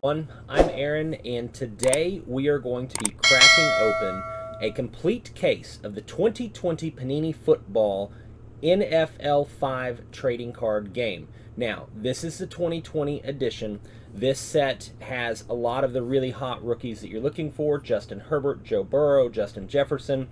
I'm Erin, and today we are going to be cracking open a complete case of the 2020 Panini Football NFL 5 trading card game. Now, this is the 2020 edition. This set has a lot of the really hot rookies that you're looking for: Justin Herbert, Joe Burrow, Justin Jefferson.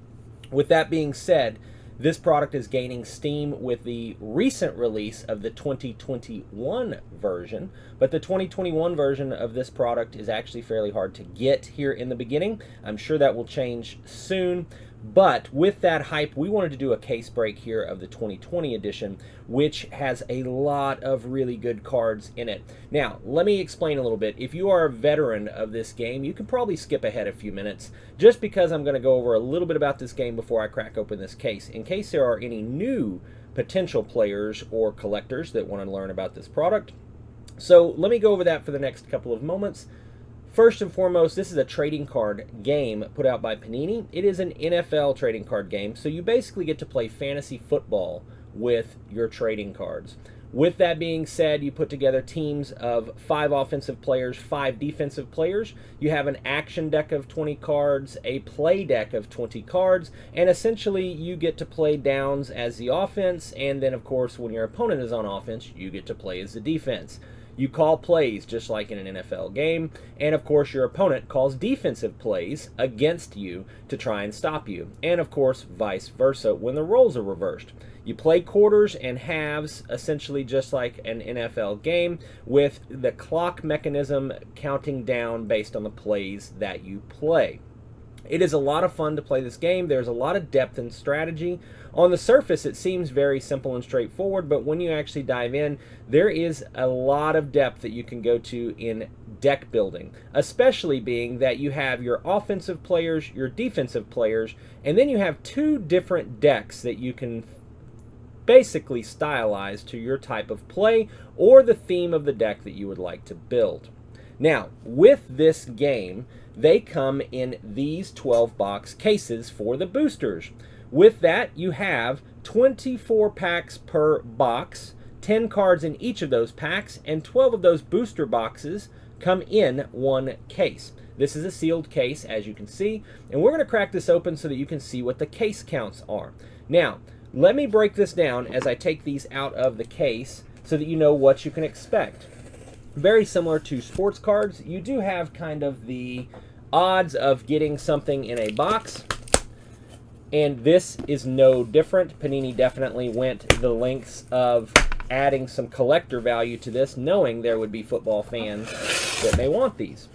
With that being said, this product is gaining steam with the recent release of the 2021 version, but the 2021 version of this product is actually fairly hard to get here in the beginning. I'm sure that will change soon, but with that hype, we wanted to do a case break here of the 2020 edition, which has a lot of really good cards in it. Now, let me explain a little bit. If you are a veteran of this game, you can probably skip ahead a few minutes, just because I'm going to go over a little bit about this game before I crack open this case, in case there are any new potential players or collectors that want to learn about this product. So let me go over that for the next couple of moments. First and foremost, this is a trading card game put out by Panini. It is an NFL trading card game, so you basically get to play fantasy football with your trading cards. With that being said, you put together teams of 5 offensive players, 5 defensive players. You have an action deck of 20 cards, a play deck of 20 cards, and essentially you get to play downs as the offense, and then of course when your opponent is on offense, you get to play as the defense. You call plays just like in an NFL game, and of course your opponent calls defensive plays against you to try and stop you, and of course vice versa when the roles are reversed. You play quarters and halves, essentially just like an NFL game, with the clock mechanism counting down based on the plays that you play. It is a lot of fun to play this game. There's a lot of depth and strategy. On the surface, it seems very simple and straightforward, but when you actually dive in, there is a lot of depth that you can go to in deck building, especially being that you have your offensive players, your defensive players, and then you have 2 different decks that you can basically stylize to your type of play or the theme of the deck that you would like to build. Now, with this game, they come in these 12-box cases for the boosters. With that, you have 24 packs per box, 10 cards in each of those packs, and 12 of those booster boxes come in one case. This is a sealed case, as you can see, and we're going to crack this open so that you can see what the case counts are. Now, let me break this down as I take these out of the case so that you know what you can expect. Very similar to sports cards, you do have kind of the odds of getting something in a box, and this is no different. Panini definitely went the lengths of adding some collector value to this, knowing there would be football fans that may want these.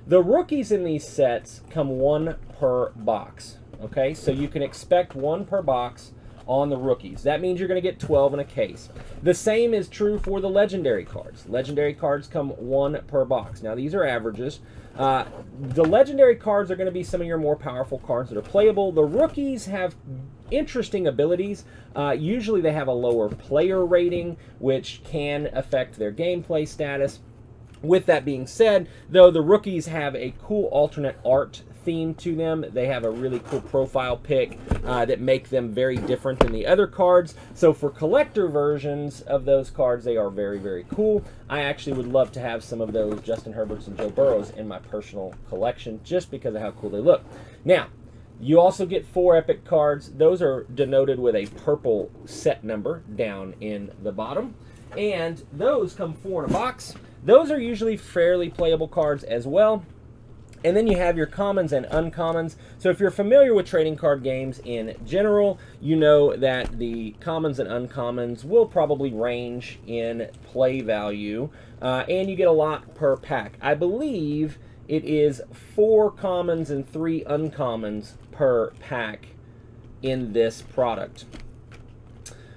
The rookies in these sets come 1 per box, okay? So you can expect 1 per box on the rookies. That means you're going to get 12 in a case. The same is true for the legendary cards. Legendary cards come 1 per box. Now, these are averages. The legendary cards are going to be some of your more powerful cards that are playable. The rookies have interesting abilities. Usually they have a lower player rating, which can affect their gameplay status. With that being said, though, the rookies have a cool alternate art theme to them. They have a really cool profile pic that make them very different than the other cards. So for collector versions of those cards, they are very, very cool. I actually would love to have some of those Justin Herberts and Joe Burrows in my personal collection just because of how cool they look. Now, you also get 4 epic cards. Those are denoted with a purple set number down in the bottom, and those come 4 in a box. Those are usually fairly playable cards as well. And then you have your commons and uncommons. So if you're familiar with trading card games in general, you know that the commons and uncommons will probably range in play value, and you get a lot per pack. I believe it is 4 commons and 3 uncommons per pack in this product.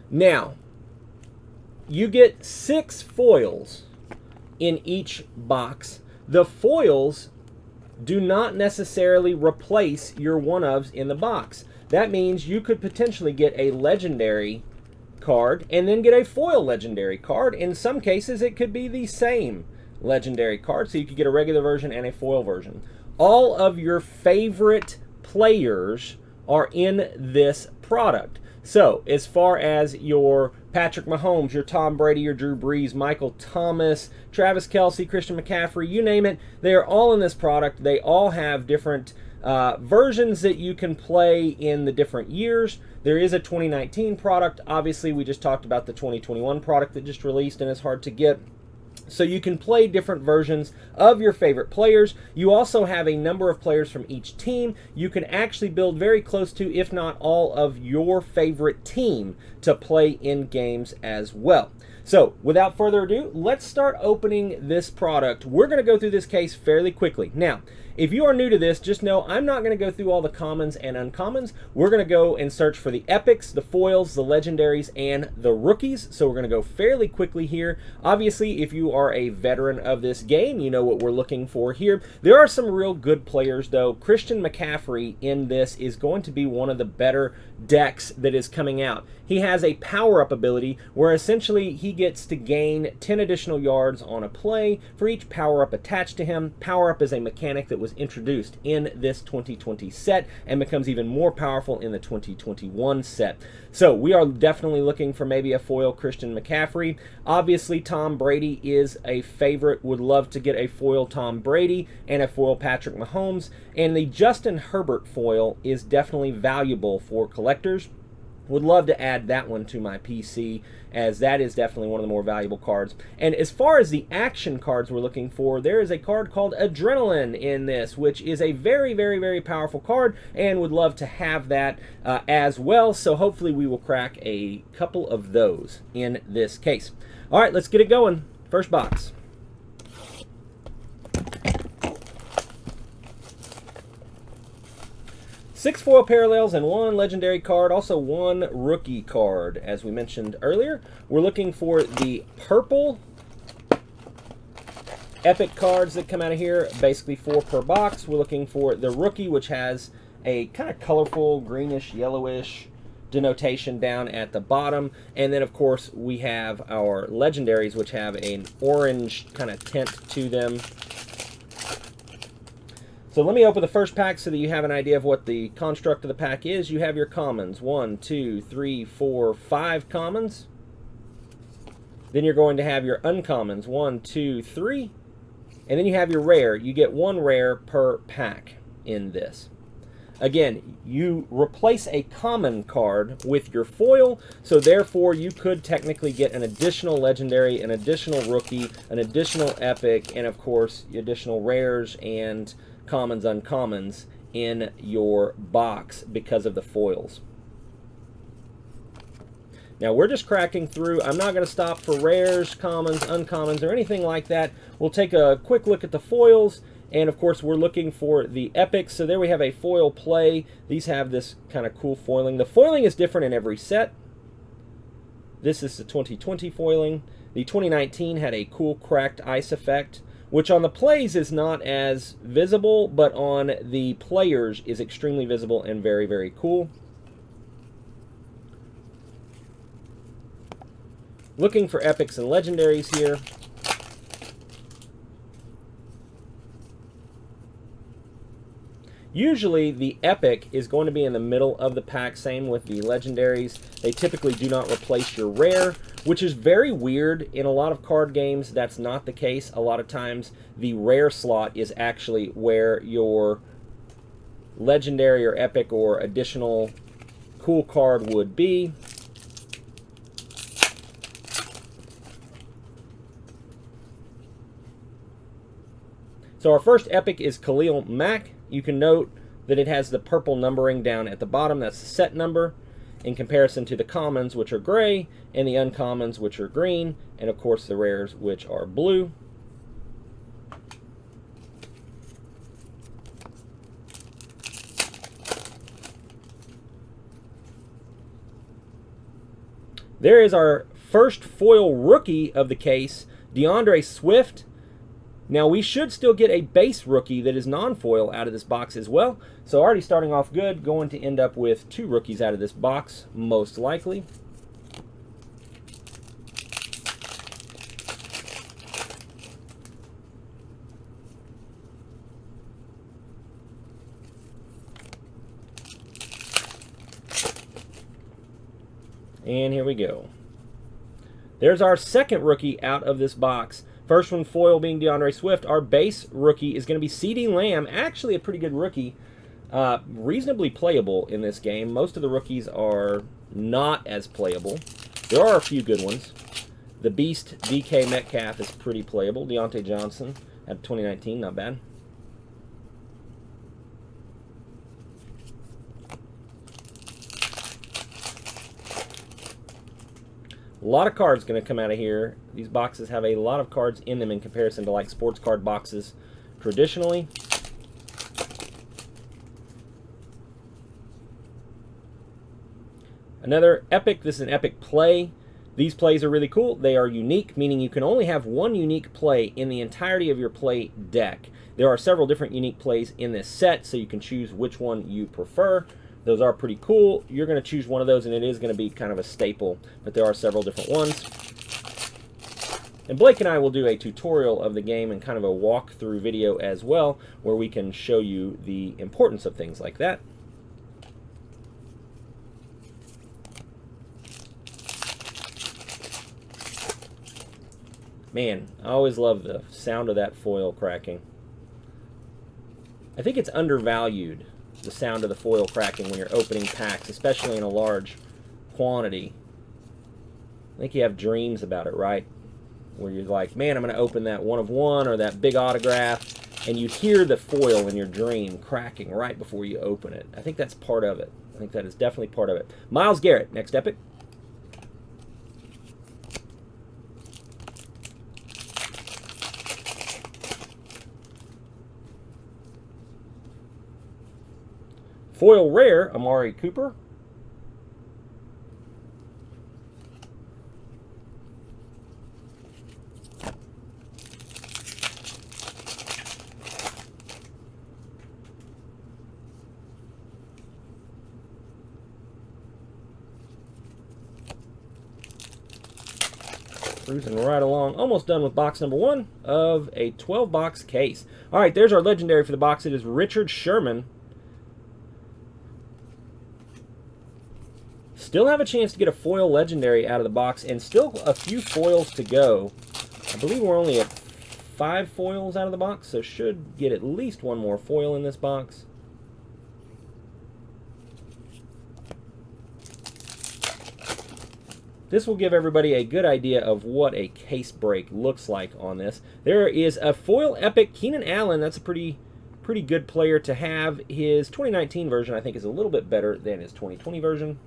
Now, you get 6 foils in each box. The foils do not necessarily replace your one-ofs in the box. That means you could potentially get a legendary card and then get a foil legendary card. In some cases, it could be the same legendary card, so you could get a regular version and a foil version. All of your favorite players are in this product. So as far as your Patrick Mahomes, your Tom Brady, your Drew Brees, Michael Thomas, Travis Kelce, Christian McCaffrey, you name it. They are all in this product. They all have different versions that you can play in the different years. There is a 2019 product. Obviously, we just talked about the 2021 product that just released and is hard to get. So you can play different versions of your favorite players. You also have a number of players from each team. You can actually build very close to, if not all, of your favorite team to play in games as well. So without further ado, let's start opening this product. We're going to go through this case fairly quickly. Now, if you are new to this, just know I'm not going to go through all the commons and uncommons. We're going to go and search for the epics, the foils, the legendaries, and the rookies. So we're going to go fairly quickly here. Obviously, if you are a veteran of this game, you know what we're looking for here. There are some real good players, though. Christian McCaffrey in this is going to be one of the better decks that is coming out. He has a power-up ability where essentially he gets to gain 10 additional yards on a play for each power-up attached to him. Power-up is a mechanic that was introduced in this 2020 set and becomes even more powerful in the 2021 set. So we are definitely looking for maybe a foil Christian McCaffrey. Obviously, Tom Brady is a favorite. Would love to get a foil Tom Brady and a foil Patrick Mahomes. And the Justin Herbert foil is definitely valuable for collectors. Would love to add that one to my PC, as that is definitely one of the more valuable cards. And as far as the action cards we're looking for, there is a card called Adrenaline in this, which is a very, very, very powerful card, and would love to have that as well. So hopefully we will crack a couple of those in this case. All right, let's get it going. First box. 6 foil parallels and 1 legendary card, also 1 rookie card. As we mentioned earlier, we're looking for the purple epic cards that come out of here, basically 4 per box. We're looking for the rookie, which has a kind of colorful greenish, yellowish denotation down at the bottom. And then, of course, we have our legendaries, which have an orange kind of tint to them. So let me open the first pack so that you have an idea of what the construct of the pack is. You have your commons, 1, 2, 3, 4, 5 commons. Then you're going to have your uncommons, 1, 2, 3. And then you have your rare. You get 1 rare per pack in this. Again, you replace a common card with your foil, so therefore you could technically get an additional legendary, an additional rookie, an additional epic, and of course additional rares and commons, uncommons in your box because of the foils. Now we're just cracking through. I'm not going to stop for rares, commons, uncommons, or anything like that. We'll take a quick look at the foils, and of course we're looking for the epics. So there we have a foil play. These have this kind of cool foiling. The foiling is different in every set. This is the 2020 foiling. The 2019 had a cool cracked ice effect, which on the plays is not as visible, but on the players is extremely visible and very, very cool. Looking for epics and legendaries here. Usually the epic is going to be in the middle of the pack, same with the legendaries. They typically do not replace your rare, which is very weird. In a lot of card games, that's not the case. A lot of times the rare slot is actually where your legendary or epic or additional cool card would be. So our first epic is Khalil Mack. You can note that it has the purple numbering down at the bottom. That's the set number in comparison to the commons, which are gray, and the uncommons, which are green, and of course the rares, which are blue. There is our first foil rookie of the case, Deandre Swift. Now, we should still get a base rookie that is non-foil out of this box as well. So already starting off good, going to end up with 2 rookies out of this box, most likely. And here we go. There's our second rookie out of this box. First one foil being Deandre Swift. Our base rookie is going to be CeeDee Lamb. Actually a pretty good rookie. Reasonably playable in this game. Most of the rookies are not as playable. There are a few good ones. The Beast DK Metcalf is pretty playable. Deontay Johnson at 2019, not bad. A lot of cards going to come out of here. These boxes have a lot of cards in them in comparison to like sports card boxes traditionally. Another epic. This is an epic play. These plays are really cool. They are unique, meaning you can only have one unique play in the entirety of your play deck. There are several different unique plays in this set, so you can choose which one you prefer. Those are pretty cool. You're going to choose one of those, and it is going to be kind of a staple, but there are several different ones. And Blake and I will do a tutorial of the game and kind of a walkthrough video as well, where we can show you the importance of things like that. Man, I always love the sound of that foil cracking. I think it's undervalued, the sound of the foil cracking when you're opening packs, especially in a large quantity. I think you have dreams about it, right? Where you're like, man, I'm going to open that 1 of 1 or that big autograph, and you hear the foil in your dream cracking right before you open it. I think that's part of it. I think that is definitely part of it. Myles Garrett, next epic. Foil rare, Amari Cooper. Cruising right along. Almost done with box number 1 of a 12-box case. All right, there's our legendary for the box. It is Richard Sherman. Still have a chance to get a foil legendary out of the box, and still a few foils to go. I believe we're only at 5 foils out of the box, so should get at least one more foil in this box. This will give everybody a good idea of what a case break looks like on this. There is a foil epic Keenan Allen. That's a pretty good player to have. His 2019 version, I think, is a little bit better than his 2020 version.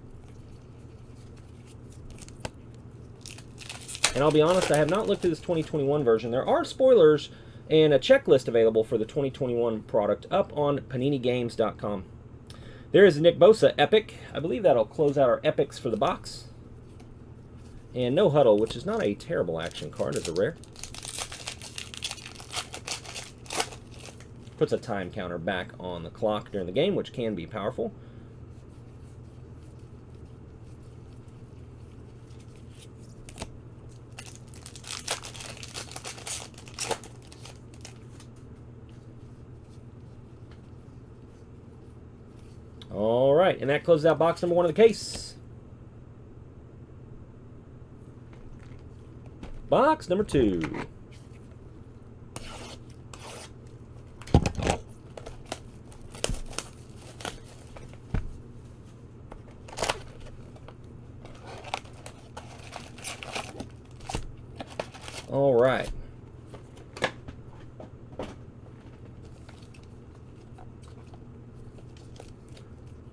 And I'll be honest, I have not looked at this 2021 version. There are spoilers and a checklist available for the 2021 product up on PaniniGames.com. There is a Nick Bosa epic. I believe that'll close out our epics for the box. And No Huddle, which is not a terrible action card, is a rare. Puts a time counter back on the clock during the game, which can be powerful. All right, and that closes out box number 1 of the case. Box number 2. All right.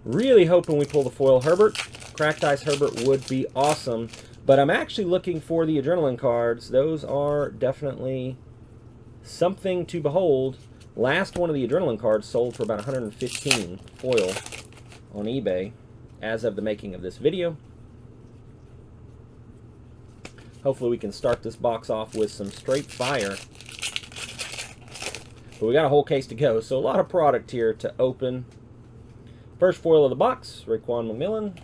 Really hoping we pull the foil Herbert. Cracked Ice Herbert would be awesome. But I'm actually looking for the Adrenaline cards. Those are definitely something to behold. Last one of the Adrenaline cards sold for about 115 foil on eBay as of the making of this video. Hopefully we can start this box off with some straight fire. But we got a whole case to go, so a lot of product here to open. First foil of the box, Raekwon McMillan.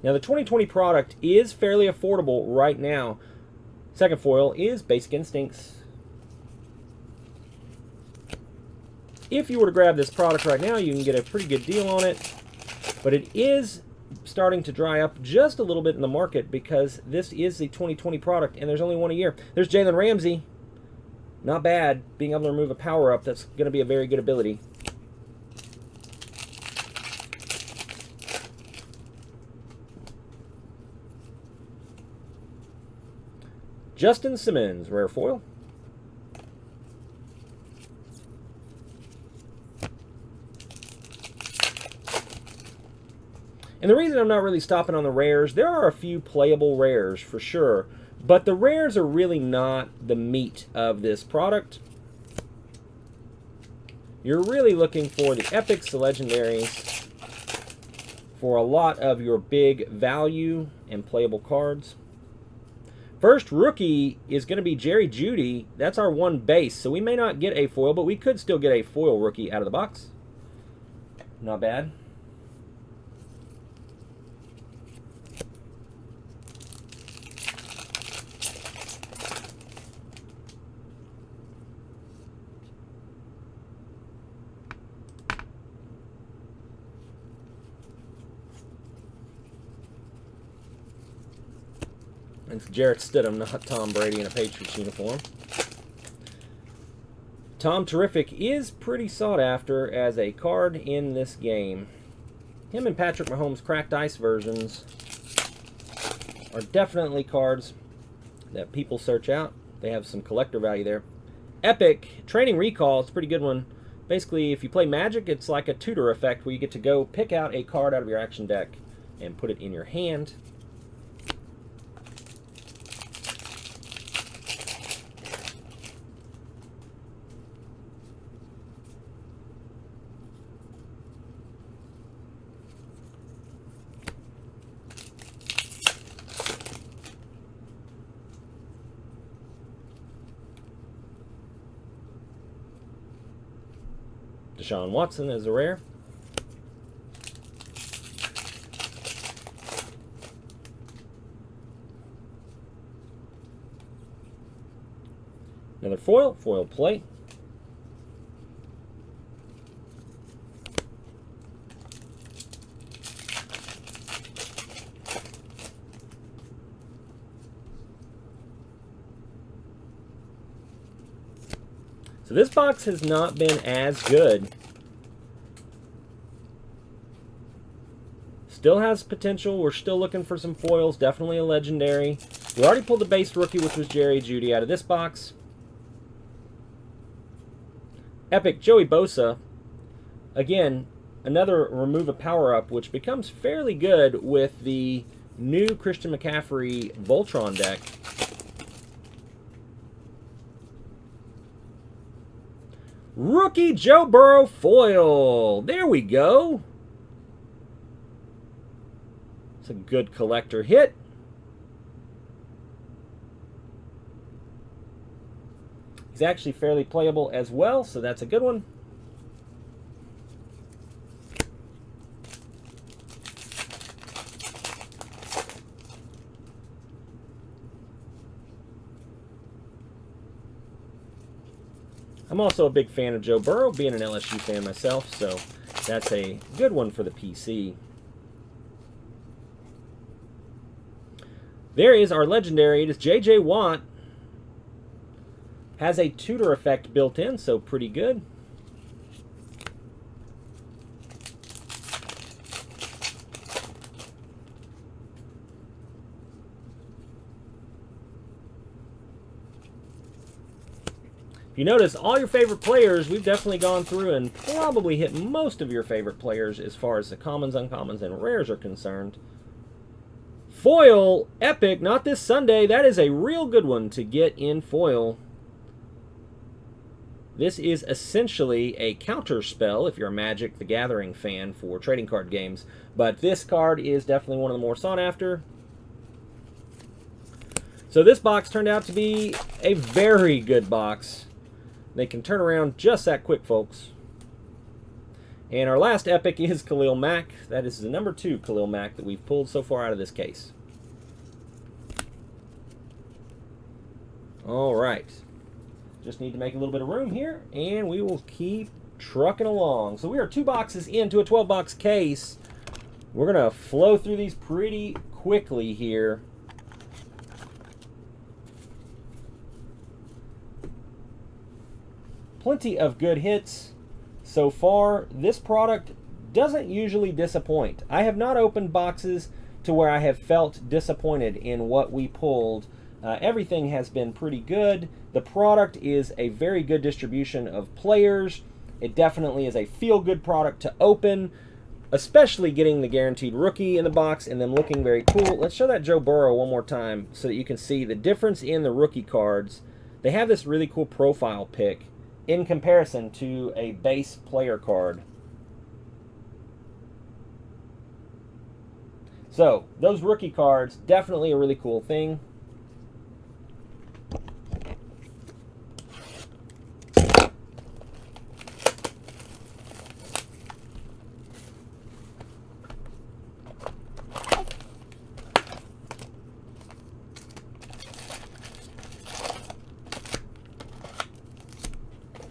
Now, the 2020 product is fairly affordable right now. Second foil is Basic Instincts. If you were to grab this product right now, you can get a pretty good deal on it. But it is starting to dry up just a little bit in the market because this is the 2020 product and there's only one a year. There's Jalen Ramsey. Not bad. Being able to remove a power-up, that's going to be a very good ability. Justin Simmons, rare foil. And the reason I'm not really stopping on the rares, there are a few playable rares for sure, but the rares are really not the meat of this product. You're really looking for the epics, the legendaries, for a lot of your big value and playable cards. First rookie is going to be Jerry Jeudy. That's our one base, so we may not get a foil, but we could still get a foil rookie out of the box. Not bad. It's Jarrett Stidham, not Tom Brady in a Patriots uniform. Tom Terrific is pretty sought after as a card in this game. Him and Patrick Mahomes' cracked ice versions are definitely cards that people search out. They have some collector value there. Epic Training Recall, it's a pretty good one. Basically, if you play Magic, it's like a tutor effect where you get to go pick out a card out of your action deck and put it in your hand. Deshaun Watson is a rare. Another foil, foil plate. So this box has not been as good. Still has potential. We're still looking for some foils. Definitely a legendary. We already pulled the base rookie, which was Jerry Jeudy, out of this box. Epic Joey Bosa. Again, another remove a power-up, which becomes fairly good with the new Christian McCaffrey Voltron deck. Rookie Joe Burrow foil. There we go. It's a good collector hit. He's actually fairly playable as well, so that's a good one. I'm also a big fan of Joe Burrow, being an LSU fan myself, so that's a good one for the PC. There is our legendary. It is J.J. Watt. Has a tutor effect built in, so pretty good. If you notice, all your favorite players, we've definitely gone through and probably hit most of your favorite players as far as the commons, uncommons, and rares are concerned. Foil, Epic, not this Sunday. That is a real good one to get in foil. This is essentially a counter spell if you're a Magic the Gathering fan for trading card games. But this card is definitely one of the more sought after. So this box turned out to be a very good box. They can turn around just that quick, folks. And our last epic is Khalil Mack. That is the number 2 Khalil Mack that we've pulled so far out of this case. All right. Just need to make a little bit of room here, and we will keep trucking along. So we are 2 boxes into a 12-box case. We're going to flow through these pretty quickly here. Plenty of good hits so far. This product doesn't usually disappoint. I have not opened boxes to where I have felt disappointed in what we pulled. Everything has been pretty good. The product is a very good distribution of players. It definitely is a feel-good product to open, especially getting the guaranteed rookie in the box and them looking very cool. Let's show that Joe Burrow one more time so that you can see the difference in the rookie cards. They have this really cool profile pick in comparison to a base player card. So, those rookie cards, definitely a really cool thing.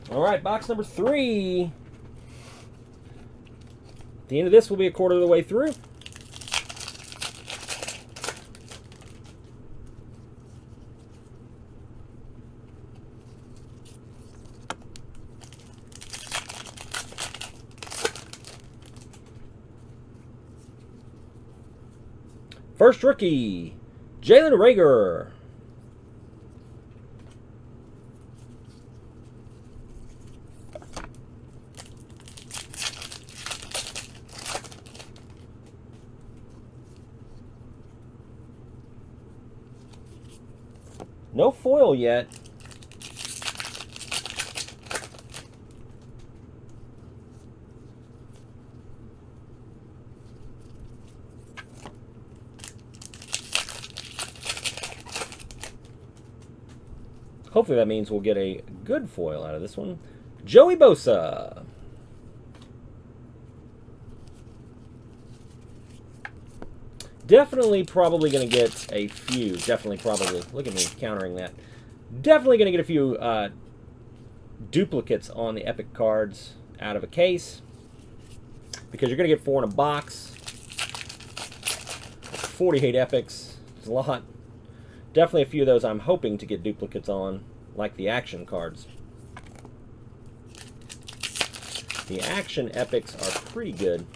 All right, box number 3. At the end of this, we'll be a quarter of the way through. First rookie, Jalen Reagor. No foil yet. Hopefully that means we'll get a good foil out of this one. Joey Bosa. Definitely probably going to get a few. Definitely probably. Look at me countering that. Definitely going to get a few duplicates on the epic cards out of a case. Because you're going to get 4 in a box. 48 epics. It's a lot. Definitely a few of those I'm hoping to get duplicates on, like the action cards. The action epics are pretty good.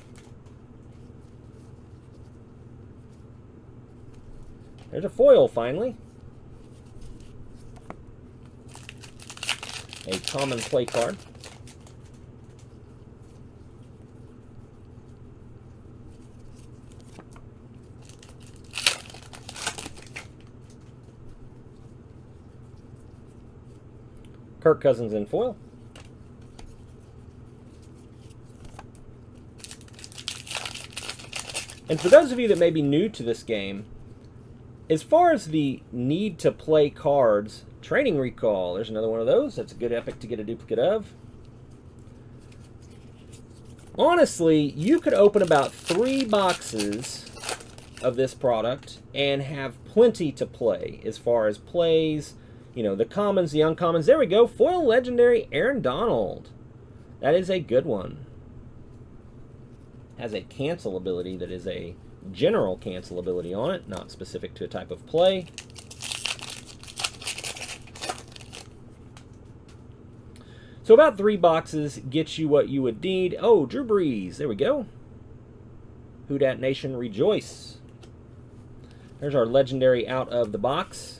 There's a foil, finally. A common play card. Kirk Cousins in foil. And for those of you that may be new to this game, as far as the need to play cards, Training Recall, there's another one of those. That's a good epic to get a duplicate of. Honestly, you could open about 3 boxes of this product and have plenty to play as far as plays, you know, the commons, the uncommons. There we go. Foil legendary Aaron Donald. That is a good one. Has a cancel ability that is a general cancel ability on it, not specific to a type of play. So about 3 boxes gets you what you would need. Oh, Drew Brees. There we go. Who Dat Nation rejoice. There's our legendary out of the box.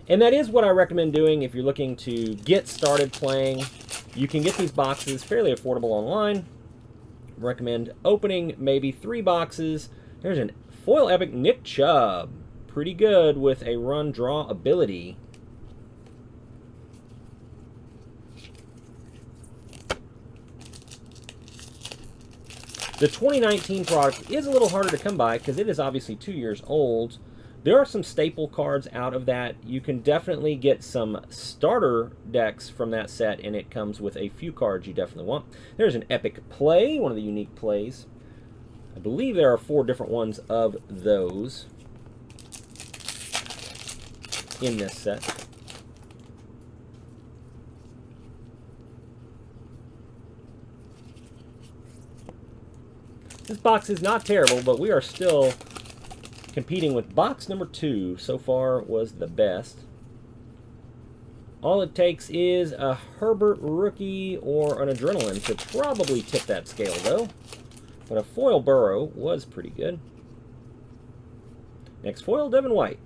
And that is what I recommend doing if you're looking to get started playing. You can get these boxes fairly affordable online. Recommend opening maybe 3 boxes. There's a foil epic Nick Chubb. Pretty good with a run draw ability. The 2019 product is a little harder to come by because it is obviously 2 years old. There are some staple cards out of that. You can definitely get some starter decks from that set, and it comes with a few cards you definitely want. There's an epic play, one of the unique plays. I believe there are 4 different ones of those in this set. This box is not terrible, but we are still competing with box number 2. So far was the best. All it takes is a Herbert rookie or an Adrenaline to probably tip that scale, though. But a foil Burrow was pretty good. Next foil, Devin White.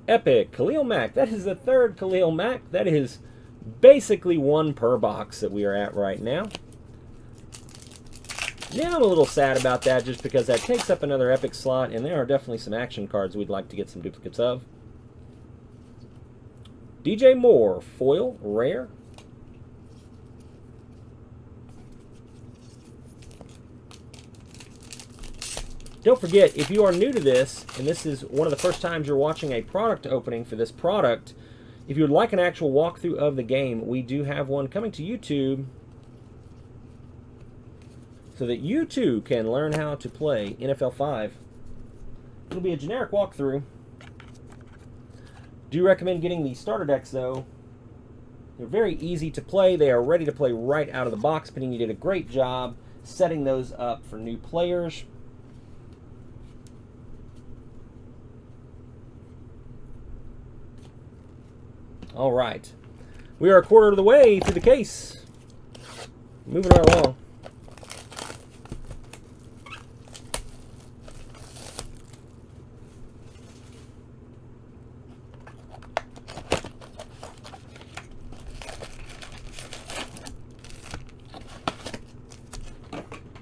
Epic, Khalil Mack. That is the 3rd Khalil Mack. That is basically 1 per box that we are at right now. Yeah, I'm a little sad about that just because that takes up another epic slot, and there are definitely some action cards we'd like to get some duplicates of. DJ Moore, foil, rare. Don't forget, if you are new to this, and this is one of the first times you're watching a product opening for this product, if you would like an actual walkthrough of the game, we do have one coming to YouTube so that you too can learn how to play NFL 5. It'll be a generic walkthrough. Do recommend getting the starter decks, though. They're very easy to play. They are ready to play right out of the box. Panini did a great job setting those up for new players. All right. We are a quarter of the way through the case. Moving right along.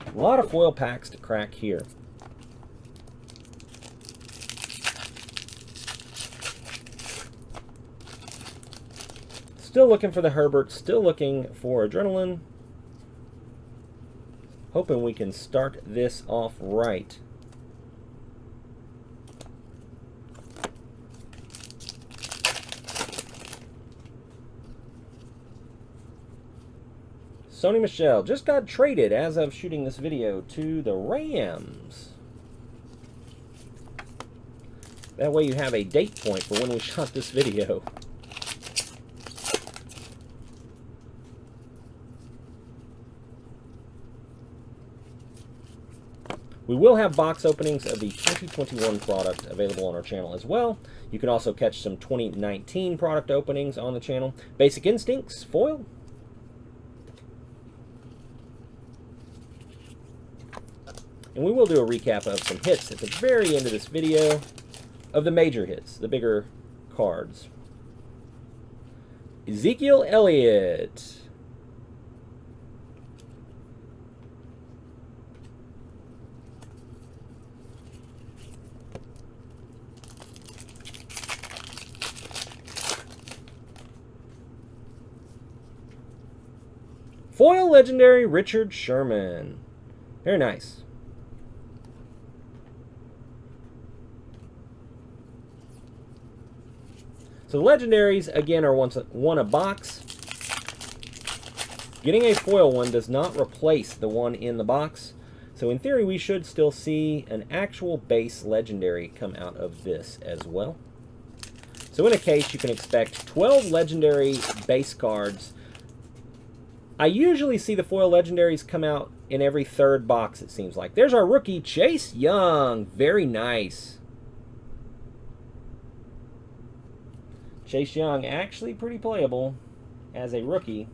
A lot of foil packs to crack here. Still looking for the Herbert, still looking for Adrenaline. Hoping we can start this off right. Sony Michel just got traded as of shooting this video to the Rams. That way you have a date point for when we shot this video. We will have box openings of the 2021 product available on our channel as well. You can also catch some 2019 product openings on the channel. Basic Instincts, foil. And we will do a recap of some hits at the very end of this video of the major hits, the bigger cards. Ezekiel Elliott. Foil legendary Richard Sherman. Very nice. So the legendaries, again, are one a box. Getting a foil one does not replace the one in the box. So in theory, we should still see an actual base legendary come out of this as well. So in a case, you can expect 12 legendary base cards. I usually see the foil legendaries come out in every 3rd box, it seems like. There's our rookie, Chase Young. Very nice. Chase Young actually pretty playable as a rookie.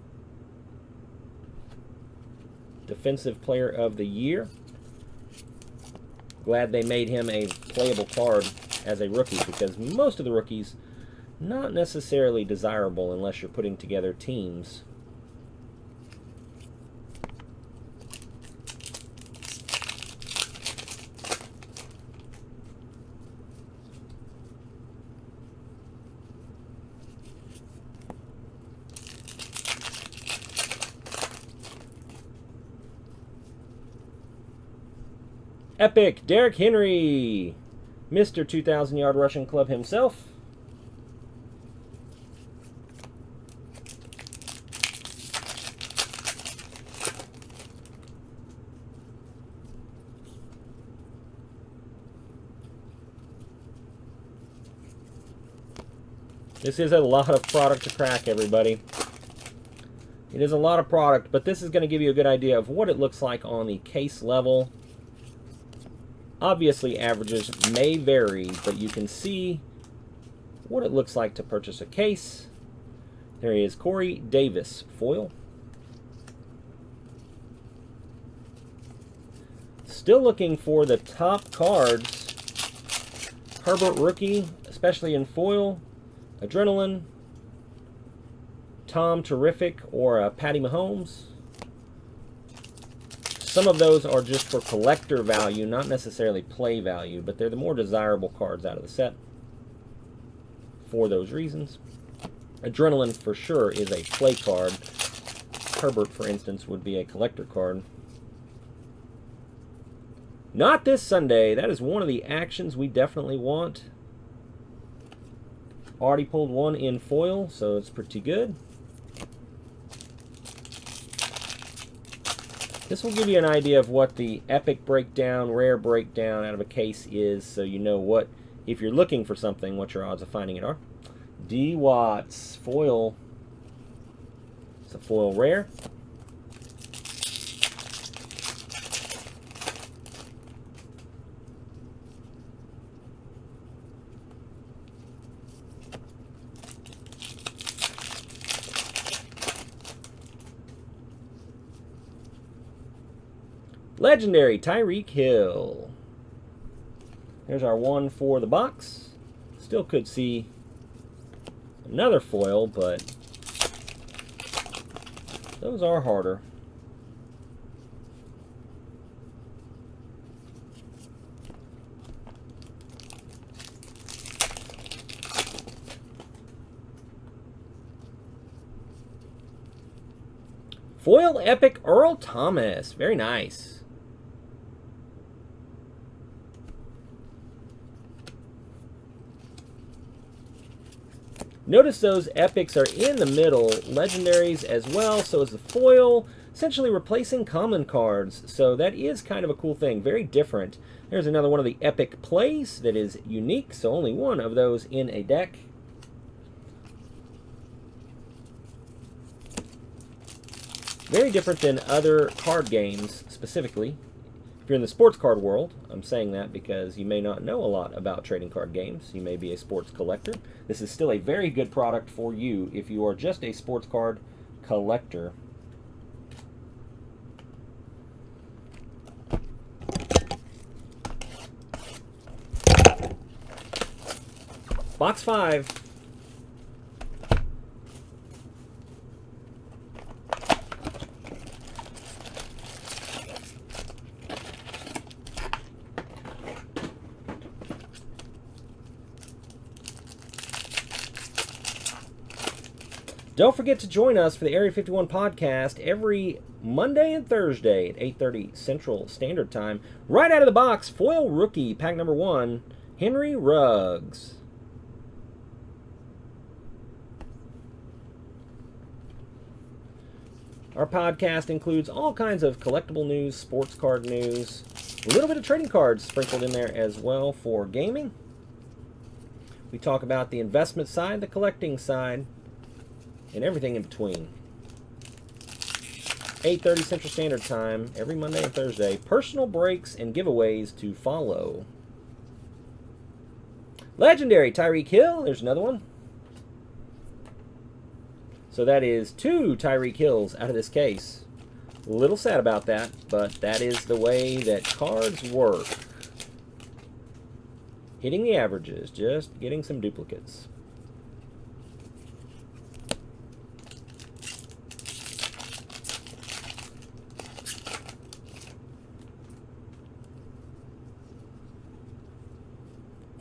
Defensive Player of the Year. Glad they made him a playable card as a rookie, because most of the rookies, not necessarily desirable unless you're putting together teams. Epic, Derrick Henry, Mr. 2,000-yard rushing club himself. This is a lot of product to crack, everybody. It is a lot of product, but this is going to give you a good idea of what it looks like on the case level. Obviously, averages may vary, but you can see what it looks like to purchase a case. There he is, Corey Davis, foil. Still looking for the top cards. Herbert rookie, especially in foil. Adrenaline. Tom Terrific or Patty Mahomes. Some of those are just for collector value, not necessarily play value, but they're the more desirable cards out of the set for those reasons. Adrenaline for sure is a play card. Herbert, for instance, would be a collector card. Not this Sunday. That is one of the actions we definitely want. Already pulled one in foil, so it's pretty good. This will give you an idea of what the epic breakdown, rare breakdown out of a case is, so you know what, if you're looking for something, what your odds of finding it are. D. Watts, foil. It's a foil rare. Legendary Tyreek Hill. There's our one for the box. Still could see another foil, but those are harder. Foil Epic Earl Thomas. Very nice. Notice those epics are in the middle, legendaries as well, so is the foil, essentially replacing common cards. So that is kind of a cool thing, very different. There's another one of the epic plays that is unique, so only one of those in a deck. Very different than other card games, specifically. If you're in the sports card world, I'm saying that because you may not know a lot about trading card games. You may be a sports collector. This is still a very good product for you if you are just a sports card collector. Box 5. Don't forget to join us for the Area 51 podcast every Monday and Thursday at 8:30 Central Standard Time. Right out of the box, foil rookie, pack number 1, Henry Ruggs. Our podcast includes all kinds of collectible news, sports card news, a little bit of trading cards sprinkled in there as well for gaming. We talk about the investment side, the collecting side, and everything in between. 8:30 Central Standard Time, every Monday and Thursday. Personal breaks and giveaways to follow. Legendary Tyreek Hill, there's another one. So that is 2 Tyreek Hills out of this case. A little sad about that, but that is the way that cards work. Hitting the averages, just getting some duplicates.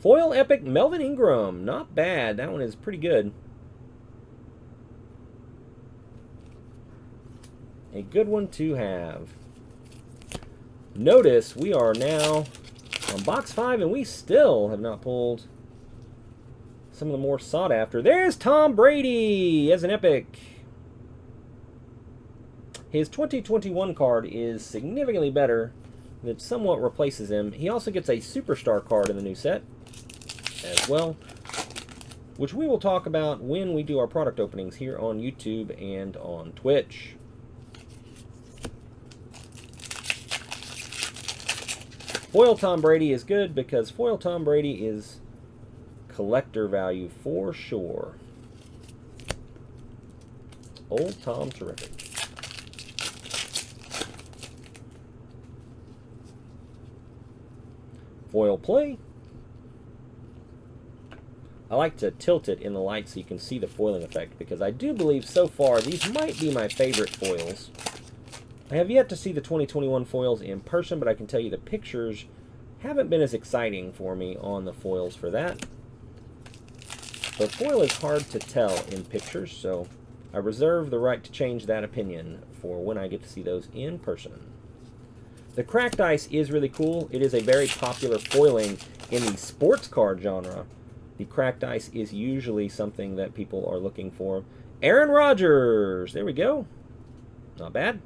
Foil Epic Melvin Ingram. Not bad. That one is pretty good. A good one to have. Notice we are now on box 5, and we still have not pulled some of the more sought after. There's Tom Brady as an epic. His 2021 card is significantly better. That somewhat replaces him. He also gets a superstar card in the new set as well, which we will talk about when we do our product openings here on YouTube and on Twitch. Foil Tom Brady is good because Foil Tom Brady is collector value for sure. Old Tom, terrific. Foil play. I like to tilt it in the light so you can see the foiling effect, because I do believe so far these might be my favorite foils. I have yet to see the 2021 foils in person, but I can tell you the pictures haven't been as exciting for me on the foils for that. But foil is hard to tell in pictures, so I reserve the right to change that opinion for when I get to see those in person. The cracked ice is really cool. It is a very popular foiling in the sports card genre. The cracked ice is usually something that people are looking for. Aaron Rodgers, there we go. Not bad.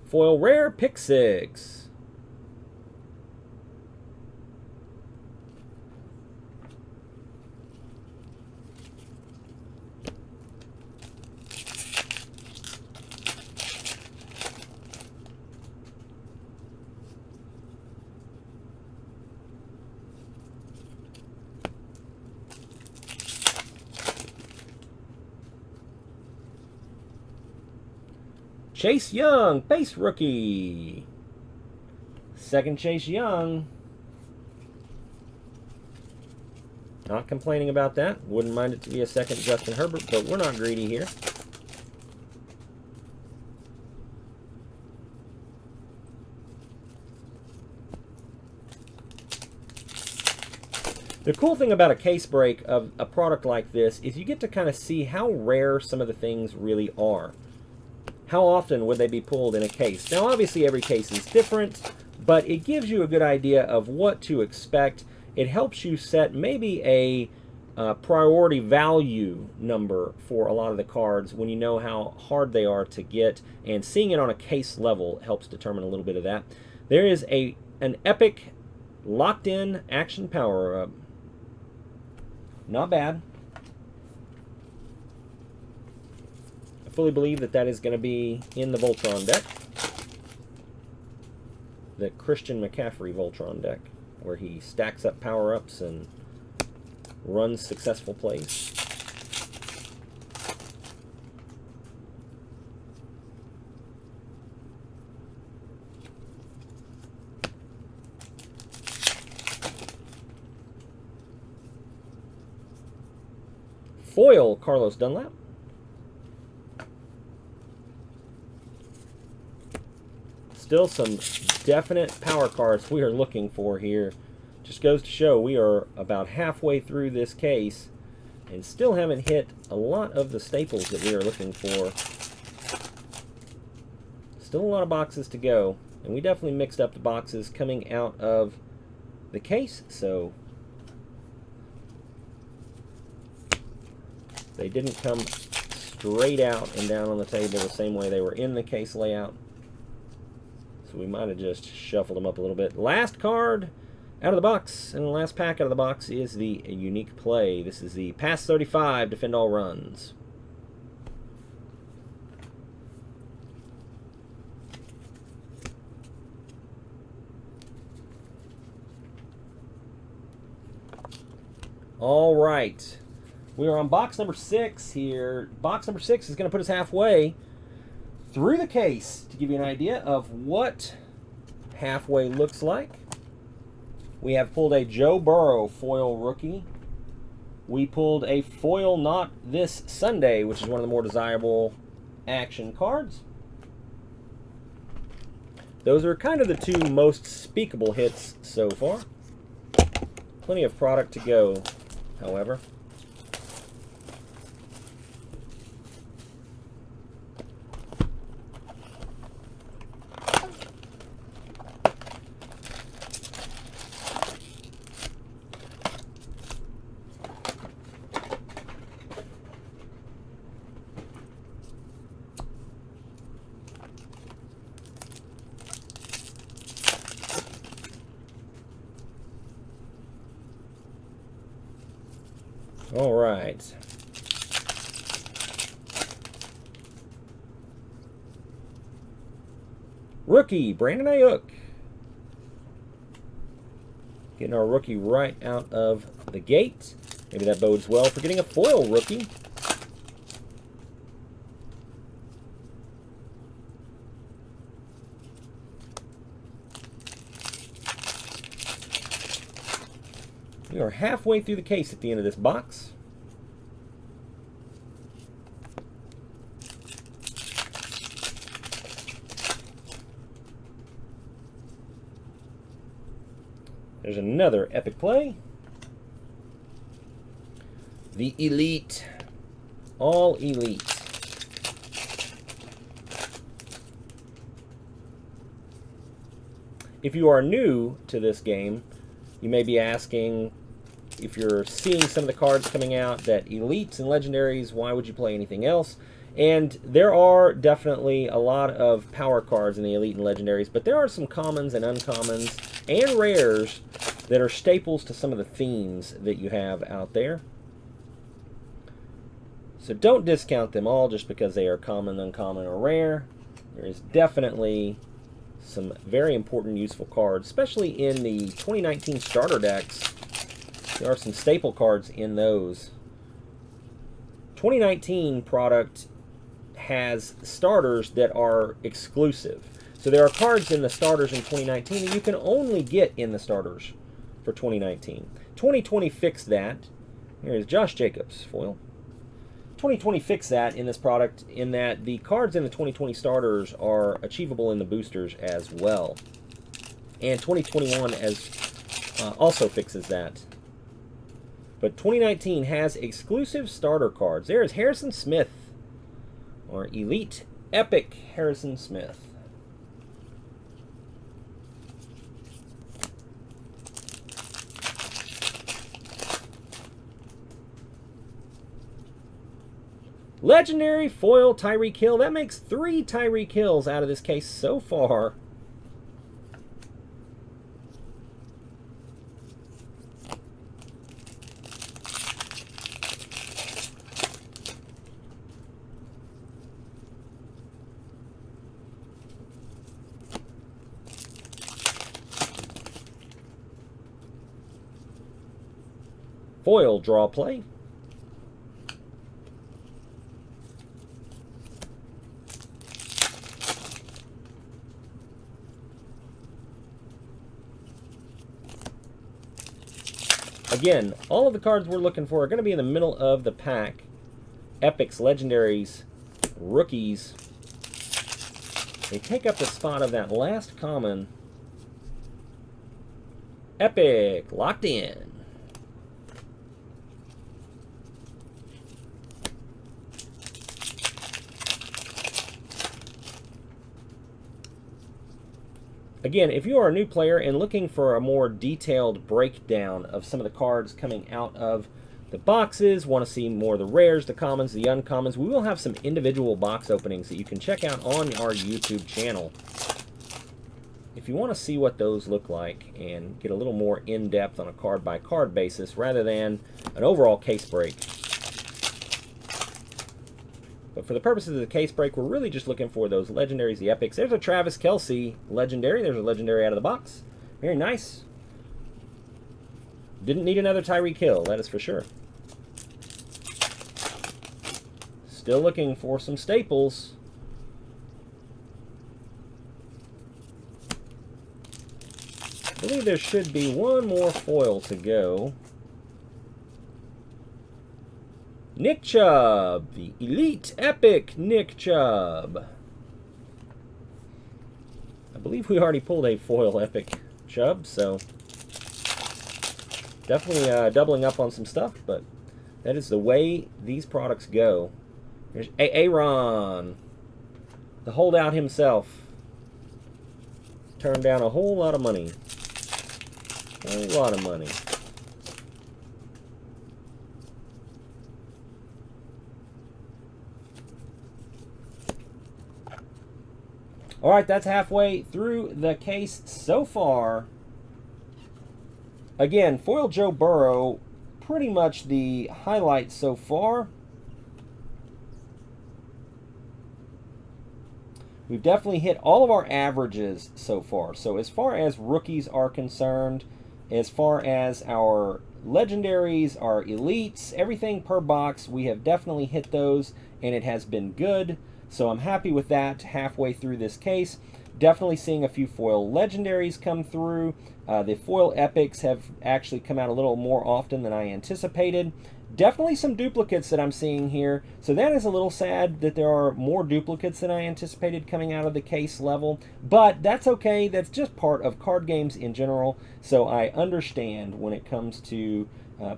Foil rare pick 6. Chase Young, base rookie. Second Chase Young. Not complaining about that. Wouldn't mind it to be a second Justin Herbert, but we're not greedy here. The cool thing about a case break of a product like this is you get to kind of see how rare some of the things really are. How often would they be pulled in a case? Now, obviously, every case is different, but it gives you a good idea of what to expect. It helps you set maybe a priority value number for a lot of the cards when you know how hard they are to get, and seeing it on a case level helps determine a little bit of that. There is an epic locked-in action power-up. Not bad. Fully believe that that is going to be in the Voltron deck, the Christian McCaffrey Voltron deck, where he stacks up power-ups and runs successful plays. Foil Carlos Dunlap. Still some definite power cards we are looking for here. Just goes to show we are about halfway through this case and still haven't hit a lot of the staples that we are looking for. Still a lot of boxes to go, and we definitely mixed up the boxes coming out of the case, so they didn't come straight out and down on the table the same way they were in the case layout. So we might have just shuffled them up a little bit. Last card out of the box, and the last pack out of the box is the unique play. This is the Pass 35, Defend All Runs. All right. We are on box number 6 here. Box number 6 is going to put us halfway through the case to give you an idea of what halfway looks like. We have pulled a Joe Burrow foil rookie. We pulled a foil Not This Sunday, which is one of the more desirable action cards. Those are kind of the two most speakable hits so far. Plenty of product to go, however. All right. Rookie, Brandon Ayuk. Getting our rookie right out of the gate. Maybe that bodes well for getting a foil rookie. We are halfway through the case at the end of this box. There's another epic play. The Elite. All Elite. If you are new to this game, you may be asking, if you're seeing some of the cards coming out, that Elites and Legendaries, why would you play anything else? And there are definitely a lot of power cards in the Elite and Legendaries, but there are some commons and uncommons and rares that are staples to some of the themes that you have out there. So don't discount them all just because they are common, uncommon, or rare. There is definitely some very important, useful cards, especially in the 2019 starter decks. There are some staple cards in those. 2019 product has starters that are exclusive. So there are cards in the starters in 2019 that you can only get in the starters for 2019. 2020 fixed that. Here is Josh Jacobs, foil. 2020 fixed that in this product in that the cards in the 2020 starters are achievable in the boosters as well. And 2021 also fixes that. But 2019 has exclusive starter cards. There is Harrison Smith, or Elite Epic Harrison Smith. Legendary foil Tyreek Hill. That makes 3 Tyreek Hills out of this case so far. Foil draw play. Again, all of the cards we're looking for are going to be in the middle of the pack. Epics, Legendaries, Rookies. They take up the spot of that last common. Epic, locked in. Again, if you are a new player and looking for a more detailed breakdown of some of the cards coming out of the boxes, want to see more of the rares, the commons, the uncommons, we will have some individual box openings that you can check out on our YouTube channel. If you want to see what those look like and get a little more in-depth on a card-by-card basis rather than an overall case break. But for the purposes of the case break, we're really just looking for those legendaries, the epics. There's a Travis Kelce legendary. There's a legendary out of the box. Very nice. Didn't need another Tyreek Hill, that is for sure. Still looking for some staples. I believe there should be one more foil to go. Nick Chubb, the Elite Epic Nick Chubb. I believe we already pulled a foil Epic Chubb, so definitely doubling up on some stuff, but that is the way these products go. Here's Aaron, the holdout himself. Turned down a whole lot of money. A whole lot of money. All right, that's halfway through the case so far. Again, foil Joe Burrow, pretty much the highlight so far. We've definitely hit all of our averages so far. So as far as rookies are concerned, as far as our legendaries, our elites, everything per box, we have definitely hit those, and it has been good. So I'm happy with that halfway through this case. Definitely seeing a few foil legendaries come through. The foil epics have actually come out a little more often than I anticipated. Definitely some duplicates that I'm seeing here. So that is a little sad that there are more duplicates than I anticipated coming out of the case level. But that's okay. That's just part of card games in general. So I understand when it comes to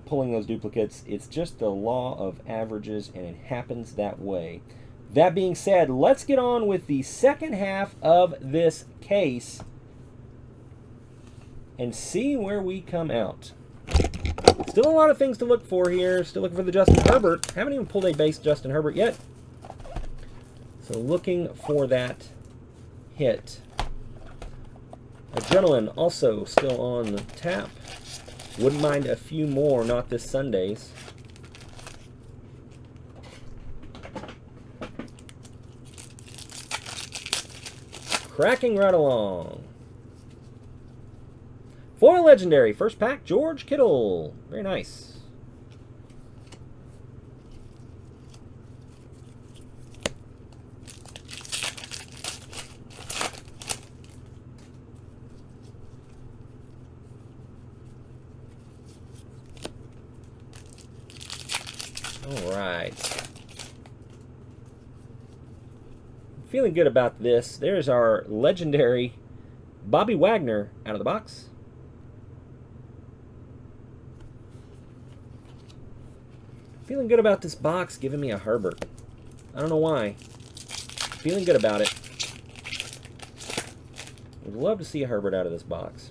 pulling those duplicates. It's just the law of averages, and it happens that way. That being said, let's get on with the second half of this case and see where we come out. Still a lot of things to look for here. Still looking for the Justin Herbert. Haven't even pulled a base Justin Herbert yet. So looking for that hit. A gentleman also still on the tap. Wouldn't mind a few more, not this Sunday's. Cracking right along. Foil Legendary, first pack, George Kittle. Very nice. All right. Feeling good about this. There's our legendary Bobby Wagner out of the box. Feeling good about this box giving me a Herbert. I don't know why. Feeling good about it. Would love to see a Herbert out of this box.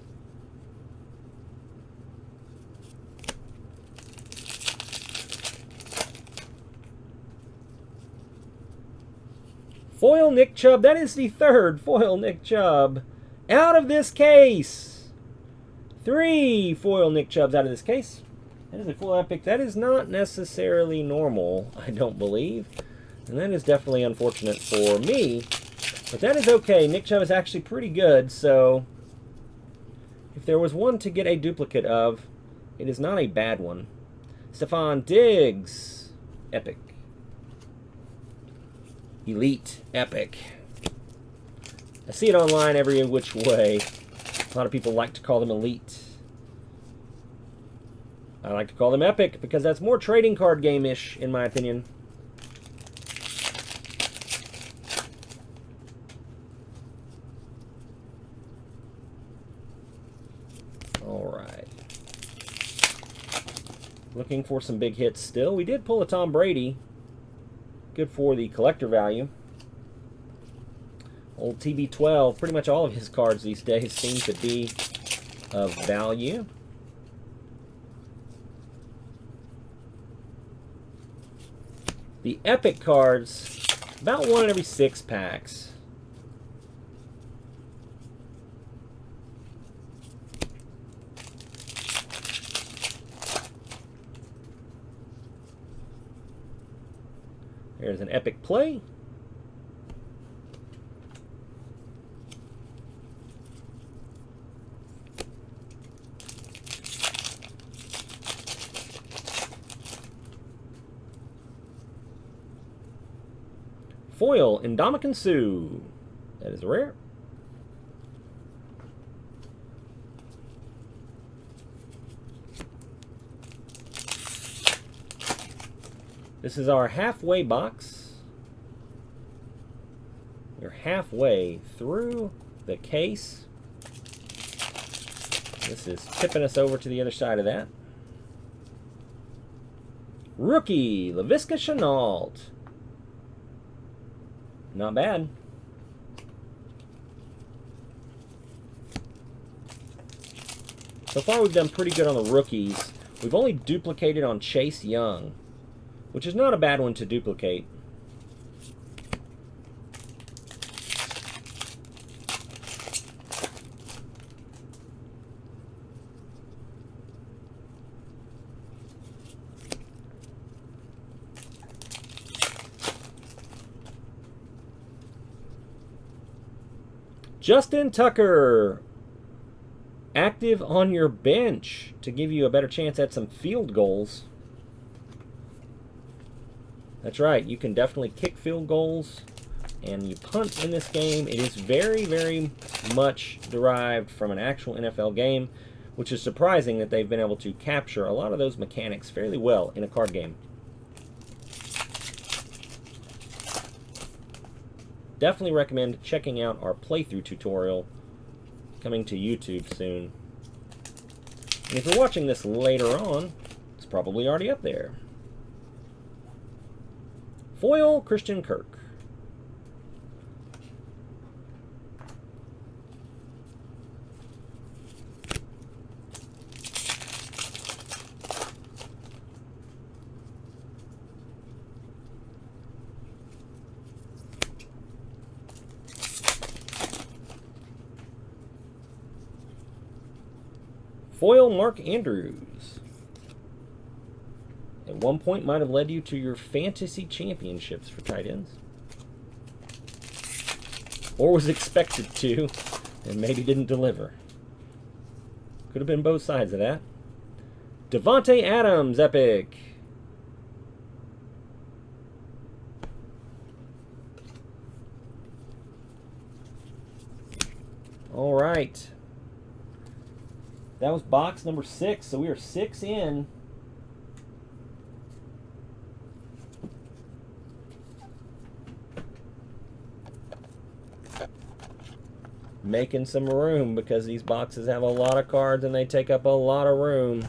Foil Nick Chubb. That is the third foil Nick Chubb out of this case. 3 foil Nick Chubbs out of this case. That is a full epic. That is not necessarily normal, I don't believe. And that is definitely unfortunate for me. But that is okay. Nick Chubb is actually pretty good, so if there was one to get a duplicate of, it is not a bad one. Stephon Diggs. Epic. Elite Epic. I see it online every which way. A lot of people like to call them elite. I like to call them epic because that's more trading card game-ish, in my opinion. All right. Looking for some big hits still. We did pull a Tom Brady. Good for the collector value. Old TB12. Pretty much all of his cards these days seem to be of value. The epic cards, about 1 in every 6 packs. There's an epic play. Foil, Ndamukong Suh. That is rare. This is our halfway box. We're halfway through the case. This is tipping us over to the other side of that. Rookie, Laviska Shenault. Not bad. So far we've done pretty good on the rookies. We've only duplicated on Chase Young, which is not a bad one to duplicate. Justin Tucker, active on your bench to give you a better chance at some field goals. That's right, you can definitely kick field goals and you punt in this game. It is very, very much derived from an actual NFL game, which is surprising that they've been able to capture a lot of those mechanics fairly well in a card game. Definitely recommend checking out our playthrough tutorial coming to YouTube soon. And if you're watching this later on, it's probably already up there. Foil, Christian Kirk. Foil, Mark Andrews. At one point might have led you to your fantasy championships for tight ends. Or was expected to, and maybe didn't deliver. Could have been both sides of that. Devontae Adams, epic. All right. That was box number 6, so we are 6 in. Making some room because these boxes have a lot of cards and they take up a lot of room.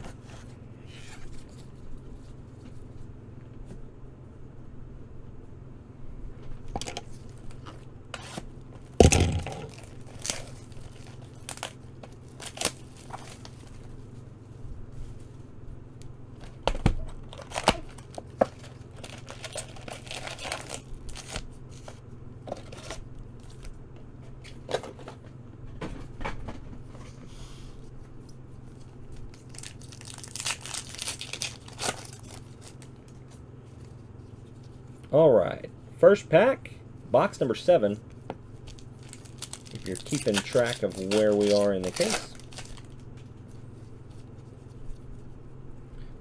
All right, first pack, box number 7, if you're keeping track of where we are in the case.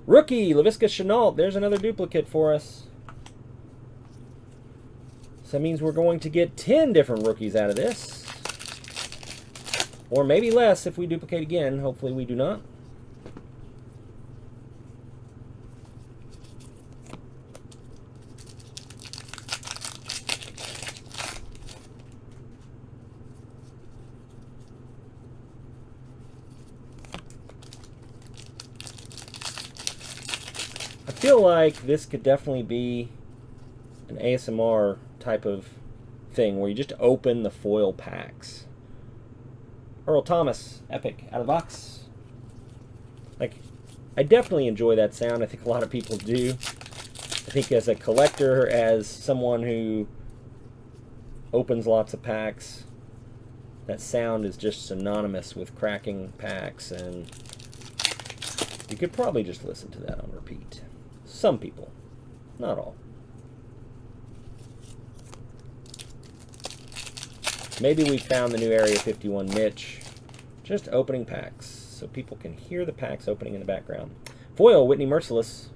Rookie, Laviska Shenault, there's another duplicate for us. So that means we're going to get 10 different rookies out of this. Or maybe less if we duplicate again, hopefully we do not. I feel like this could definitely be an ASMR type of thing where you just open the foil packs. Earl Thomas, epic, out of the box. Like, I definitely enjoy that sound. I think a lot of people do. I think as a collector, as someone who opens lots of packs, that sound is just synonymous with cracking packs, and you could probably just listen to that on repeat. Some people, not all. Maybe we found the new Area 51 niche, just opening packs, so people can hear the packs opening in the background. Foil, Whitney Merciless.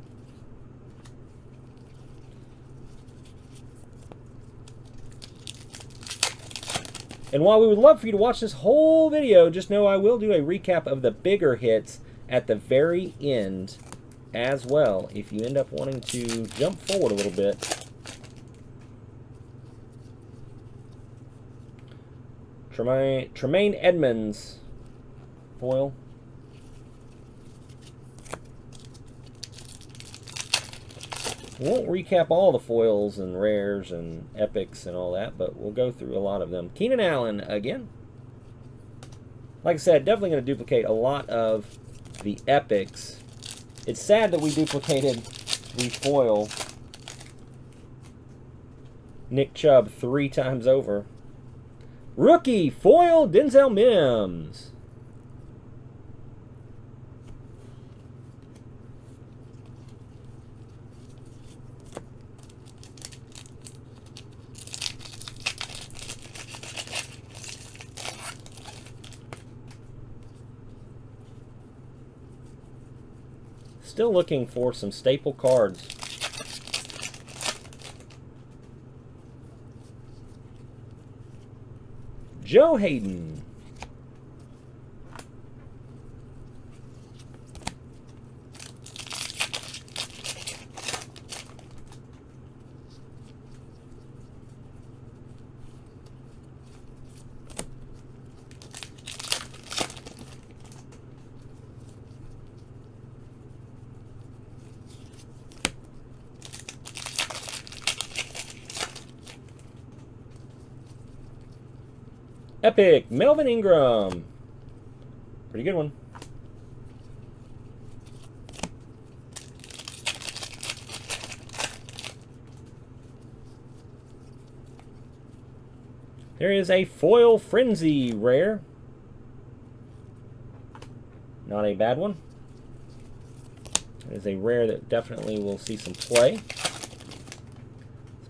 And while we would love for you to watch this whole video, just know I will do a recap of the bigger hits at the very end as well, if you end up wanting to jump forward a little bit. Tremaine Edmonds foil. We won't recap all the foils and rares and epics and all that, but we'll go through a lot of them. Keenan Allen again. Like I said, definitely going to duplicate a lot of the epics. It's sad that we duplicated the foil Nick Chubb 3 times over. Rookie foil Denzel Mims. Still looking for some staple cards. Joe Hayden. Epic, Melvin Ingram. Pretty good one. There is a foil Frenzy rare. Not a bad one. It is a rare that definitely will see some play.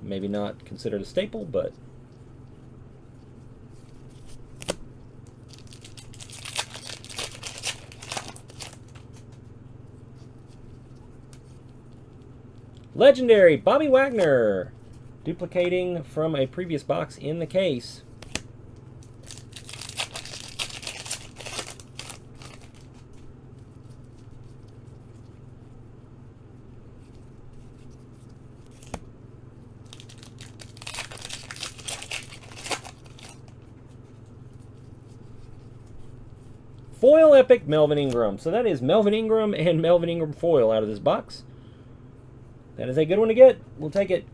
Maybe not considered a staple, but legendary Bobby Wagner, duplicating from a previous box in the case. Foil Epic Melvin Ingram. So that is Melvin Ingram and Melvin Ingram foil out of this box. That is a good one to get. We'll take it.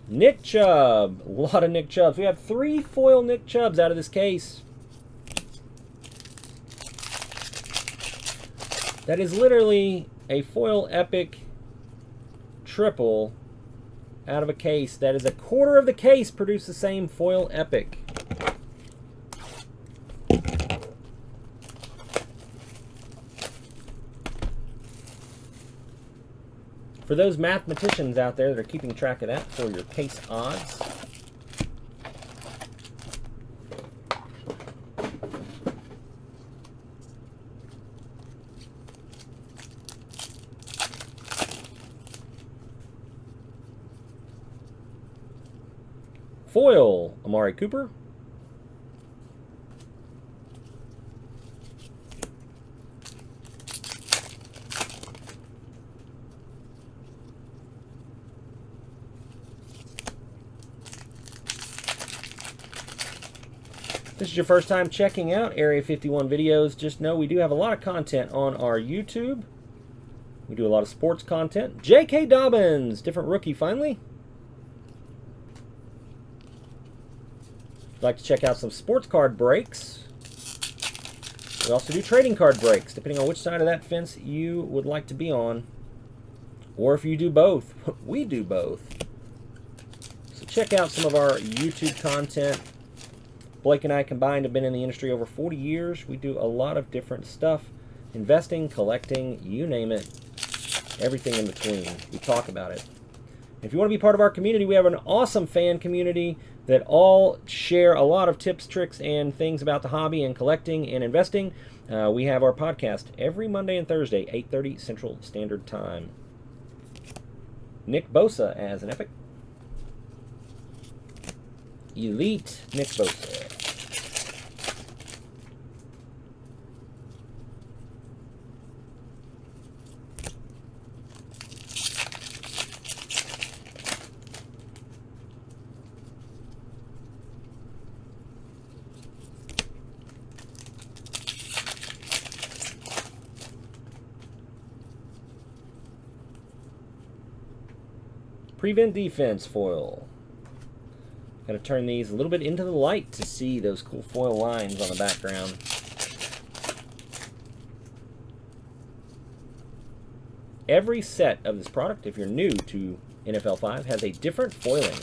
Nick Chubb. A lot of Nick Chubbs. We have 3 foil Nick Chubbs out of this case. That is literally a foil epic triple out of a case. That is a quarter of the case produced the same foil epic. For those mathematicians out there that are keeping track of that for your case odds. Foil, Amari Cooper. This is your first time checking out Area 51 videos, just know we do have a lot of content on our YouTube. We do a lot of sports content. J.K. Dobbins, different rookie finally. If you'd like to check out some sports card breaks, we also do trading card breaks, depending on which side of that fence you would like to be on. Or if you do both. We do both. So check out some of our YouTube content. Blake and I combined have been in the industry over 40 years. We do a lot of different stuff. Investing, collecting, you name it. Everything in between. We talk about it. If you want to be part of our community, we have an awesome fan community. that all share a lot of tips, tricks, and things about the hobby and collecting and investing. We have our podcast every Monday and Thursday, 8:30 Central Standard Time. Nick Bosa as an epic. Elite Nick Bosa. Prevent defense foil. Got to turn these a little bit into the light to see those cool foil lines on the background. Every set of this product, if you're new to NFL 5, has a different foiling.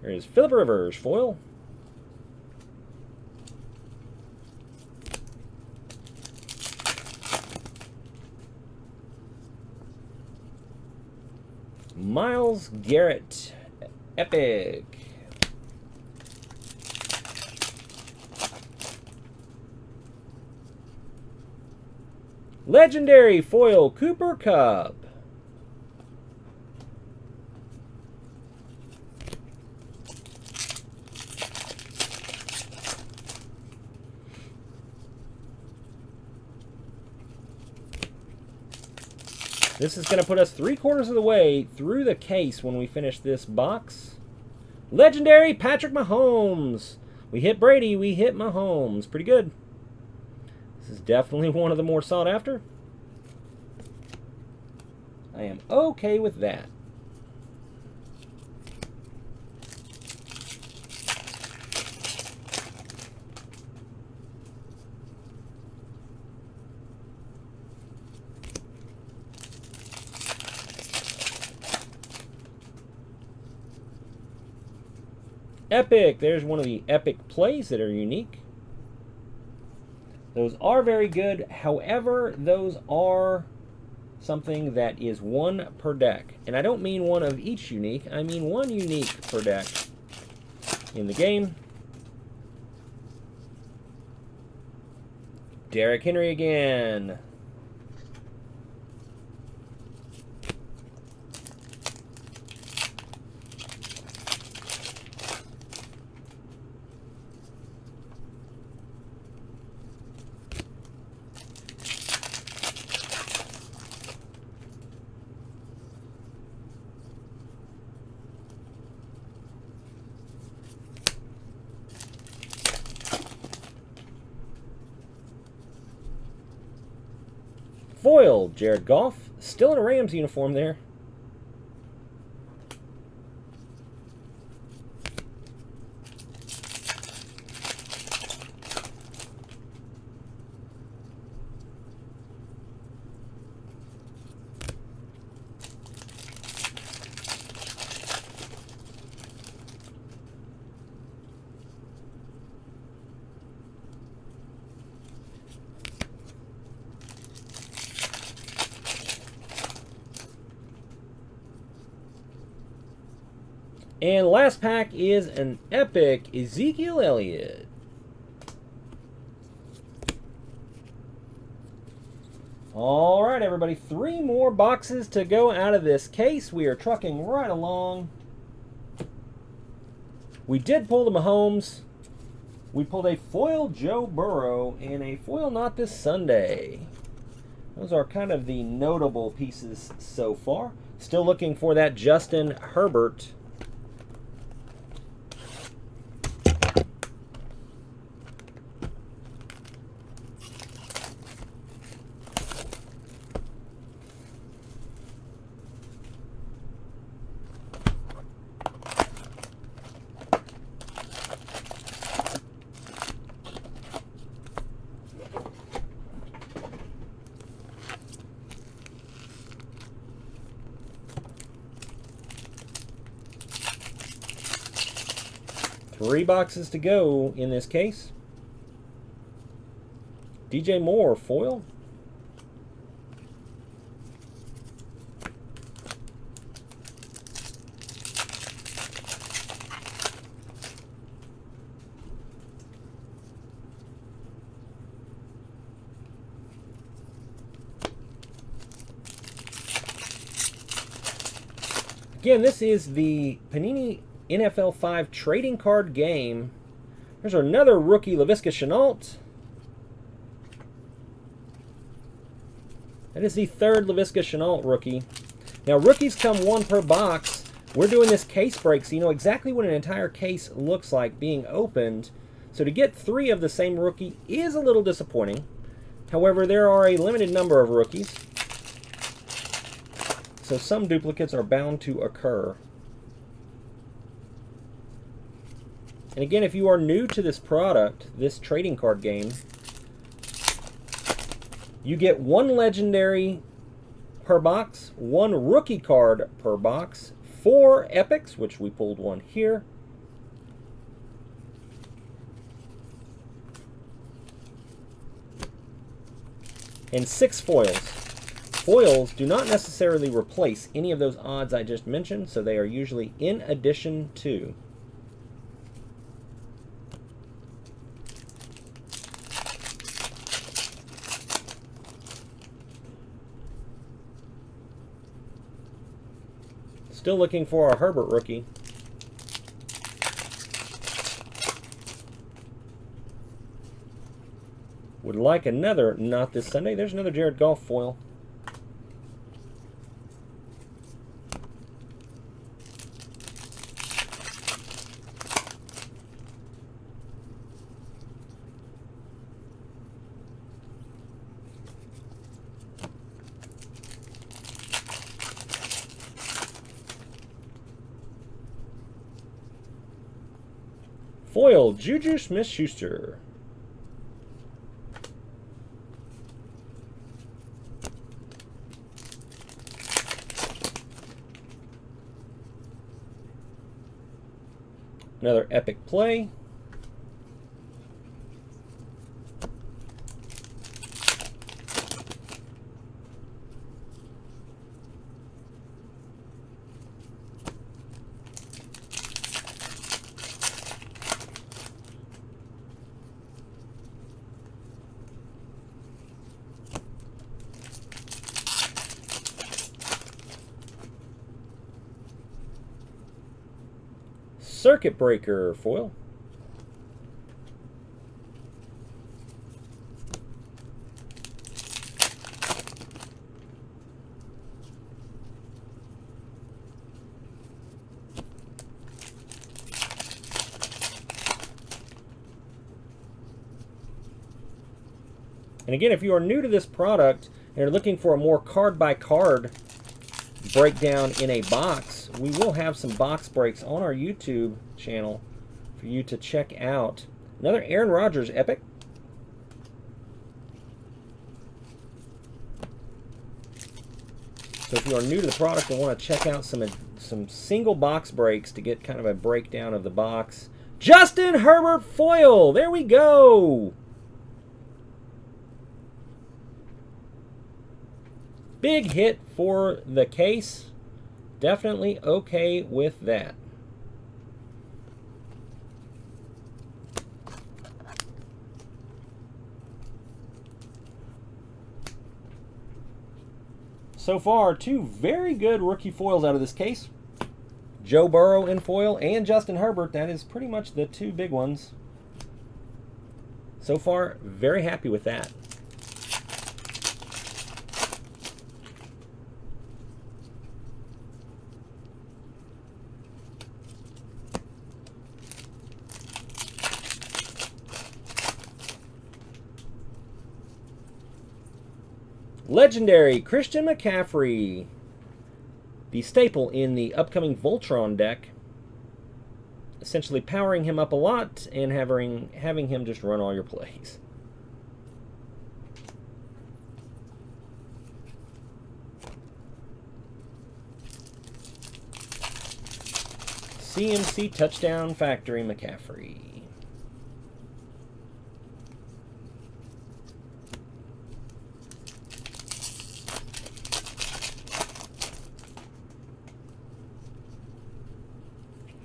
Here's Phillip Rivers foil. Myles Garrett, epic. Legendary foil Cooper Kupp. This is going to put us 3/4 of the way through the case when we finish this box. Legendary Patrick Mahomes. We hit Brady, we hit Mahomes. Pretty good. This is definitely one of the more sought after. I am okay with that. Epic. There's one of the epic plays that are unique. Those are very good. However, those are something that is one per deck. And I don't mean one of each unique. I mean one unique per deck in the game. Derrick Henry again. Foil, Jared Goff. Still in a Rams uniform there. And last pack is an epic Ezekiel Elliott. All right, everybody. 3 more boxes to go out of this case. We are trucking right along. We did pull the Mahomes. We pulled a foil Joe Burrow and a foil Not This Sunday. Those are kind of the notable pieces so far. Still looking for that Justin Herbert. Three boxes to go in this case. DJ Moore, foil. Again, this is the Panini NFL 5 trading card game. There's another rookie, Laviska Shenault. That is the third Laviska Shenault rookie. Now, rookies come one per box. We're doing this case break, so you know exactly what an entire case looks like being opened. So to get 3 of the same rookie is a little disappointing. However, there are a limited number of rookies, so some duplicates are bound to occur. And again, if you are new to this product, this trading card game, you get 1 legendary per box, 1 rookie card per box, 4 epics, which we pulled 1 here, and 6 foils. Foils do not necessarily replace any of those odds I just mentioned, so they are usually in addition to. Still looking for our Herbert rookie. Would like another not this Sunday. There's another Jared Goff foil. Foil, Juju Smith-Schuster. Another epic play. Circuit Breaker foil. And again, if you are new to this product and are looking for a more card-by-card breakdown in a box, we will have some box breaks on our YouTube channel for you to check out. Another Aaron Rodgers epic. So if you are new to the product and want to check out some single box breaks to get kind of a breakdown of the box, Justin Herbert foil. There we go. Big hit for the case. Definitely okay with that. So far, 2 very good rookie foils out of this case. Joe Burrow in foil and Justin Herbert. That is pretty much the 2 big ones. So far, very happy with that. Legendary Christian McCaffrey, the staple in the upcoming Voltron deck, essentially powering him up a lot and having him just run all your plays. CMC Touchdown Factory McCaffrey.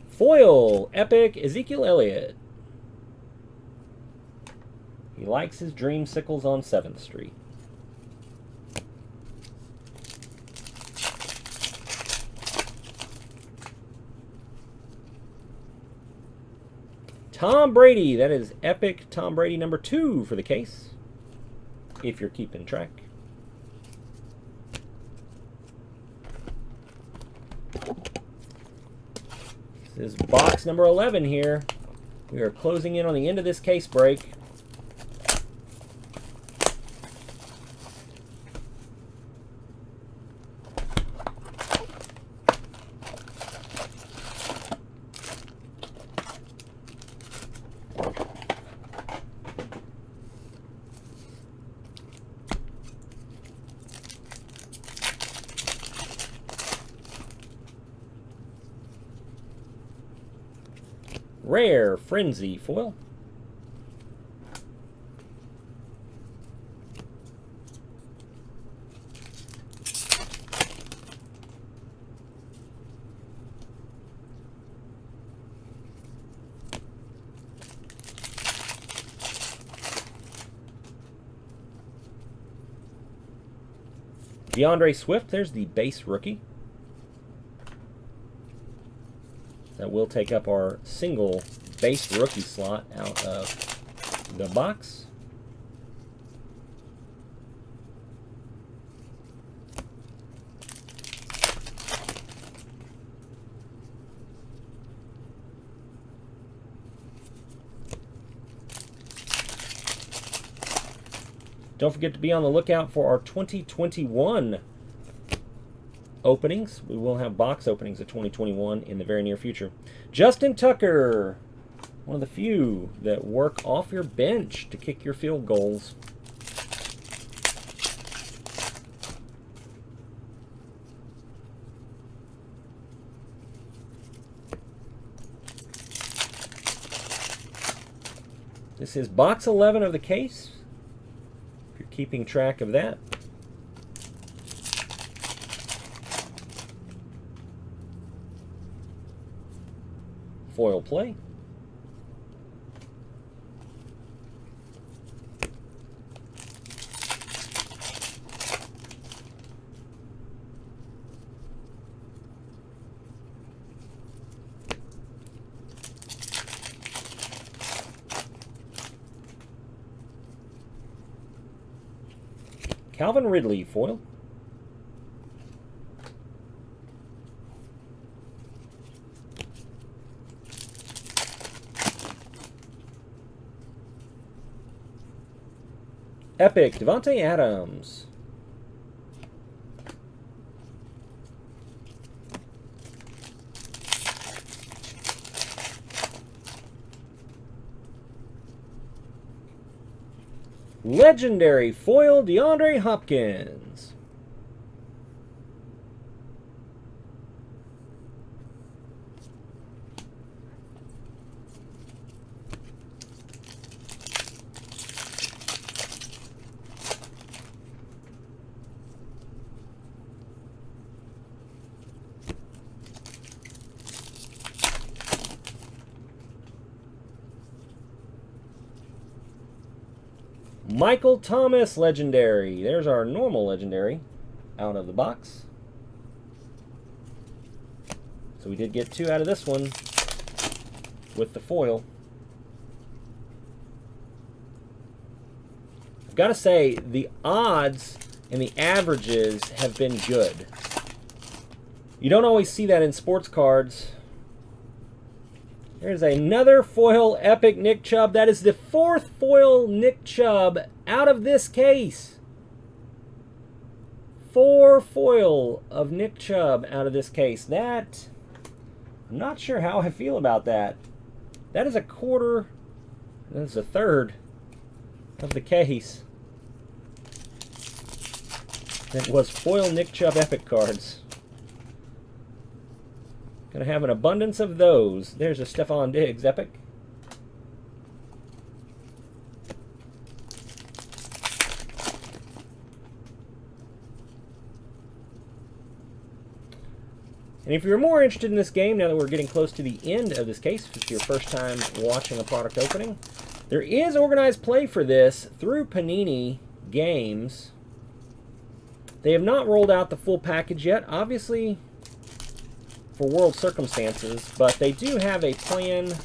Foil, epic Ezekiel Elliott. He likes his dreamsicles on 7th Street. Tom Brady. That is epic Tom Brady number 2 for the case, if you're keeping track. This is box number 11 here. We are closing in on the end of this case break. Rare Frenzy foil. Deandre Swift, there's the base rookie. That will take up our single base rookie slot out of the box. Don't forget to be on the lookout for our 2021 openings. We will have box openings of 2021 in the very near future. Justin Tucker, one of the few that work off your bench to kick your field goals. This is box 11 of the case, if you're keeping track of that. Foil play. Calvin Ridley foil. Epic Devontae Adams. Legendary foil DeAndre Hopkins. Michael Thomas Legendary. There's our normal Legendary out of the box. So we did get 2 out of this one with the foil. I've got to say, the odds and the averages have been good. You don't always see that in sports cards. There's another foil epic Nick Chubb. That is the 4th foil Nick Chubb out of this case. 4 foil of Nick Chubb out of this case. That, I'm not sure how I feel about that. That is a quarter, that is a third of the case. That was foil Nick Chubb epic cards. Gonna have an abundance of those. There's a Stephon Diggs epic. And if you're more interested in this game, now that we're getting close to the end of this case, if it's your first time watching a product opening, there is organized play for this through Panini Games. They have not rolled out the full package yet, obviously for world circumstances, but they do have a plan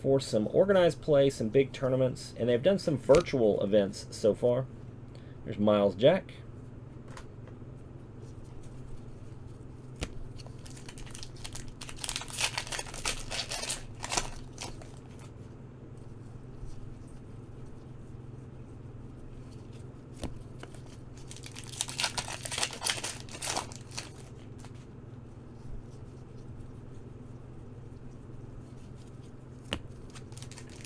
for some organized play, some big tournaments, and they've done some virtual events so far. There's Miles Jack.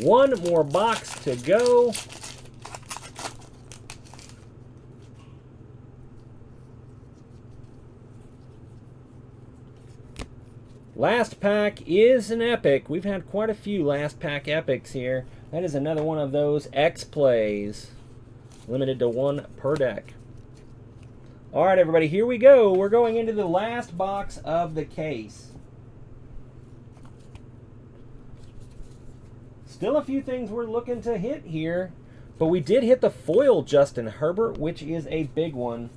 One more box to go. Last pack is an epic. We've had quite a few last pack epics here. That is another one of those X plays. Limited to one per deck. All right, everybody, here we go. We're going into the last box of the case. Still a few things we're looking to hit here, but we did hit the foil Justin Herbert, which is a big one.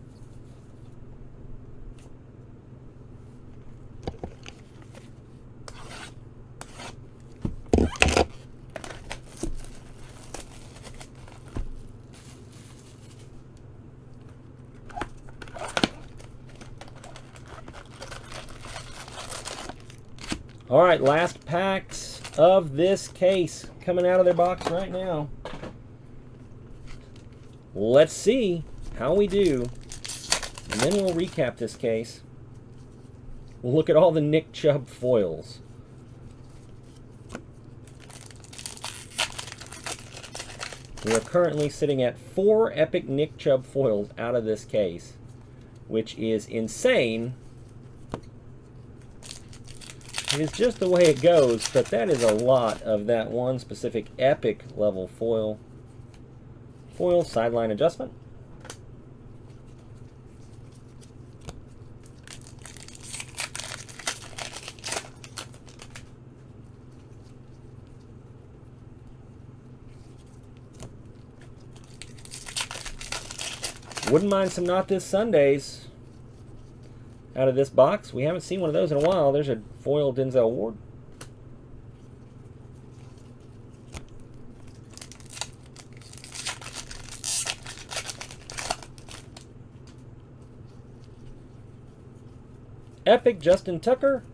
All right, last packs of this case coming out of their box right now. Let's see how we do, and then we'll recap this case. We'll look at all the Nick Chubb foils. We are currently sitting at 4 epic Nick Chubb foils out of this case, which is insane. It is just the way it goes, but that is a lot of that one specific epic level foil. Foil sideline adjustment. Wouldn't mind some Not This Sundays out of this box. We haven't seen one of those in a while. There's a foil Denzel Ward. Epic Justin Tucker.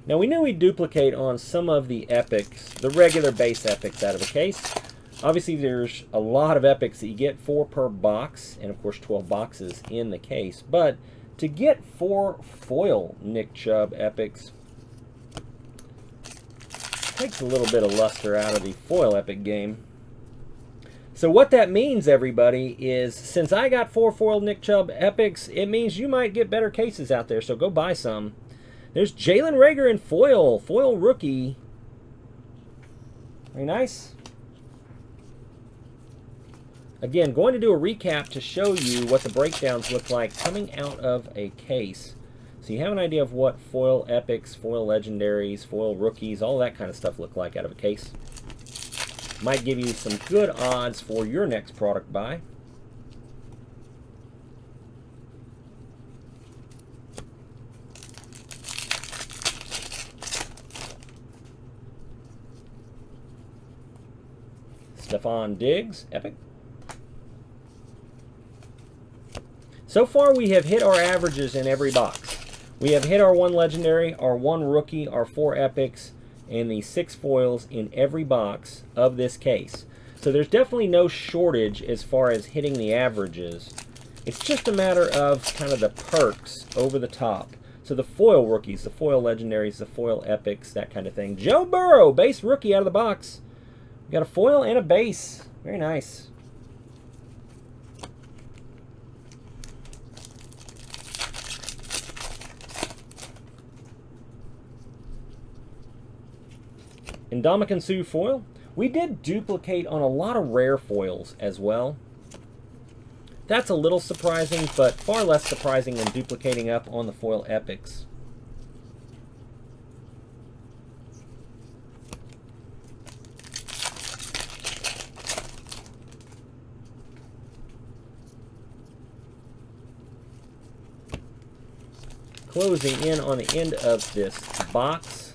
Now we knew we'd duplicate on some of the epics, the regular base epics out of a case. Obviously there's a lot of epics that you get 4 per box, and of course 12 boxes in the case. But to get 4 foil Nick Chubb epics takes a little bit of luster out of the foil epic game. So what that means, everybody, is since I got 4 foil Nick Chubb epics, it means you might get better cases out there, so go buy some. There's Jalen Reagor in foil rookie. Very nice. Again, going to do a recap to show you what the breakdowns look like coming out of a case. So you have an idea of what foil epics, foil legendaries, foil rookies, all that kind of stuff look like out of a case. Might give you some good odds for your next product buy. Stephon Diggs, epic. So far, we have hit our averages in every box. We have hit our 1 legendary, our 1 rookie, our 4 epics, and the 6 foils in every box of this case. So there's definitely no shortage as far as hitting the averages. It's just a matter of kind of the perks over the top. So the foil rookies, the foil legendaries, the foil epics, that kind of thing. Joe Burrow, base rookie out of the box. We got a foil and a base. Very nice. Ndamukong Suh foil. We did duplicate on a lot of rare foils as well. That's a little surprising, but far less surprising than duplicating up on the foil epics. Closing in on the end of this box.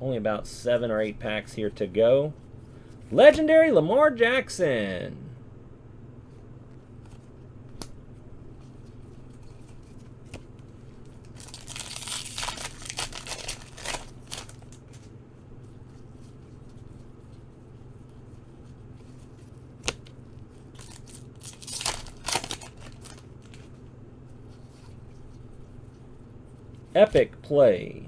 Only about 7 or 8 packs here to go. Legendary Lamar Jackson. Epic play.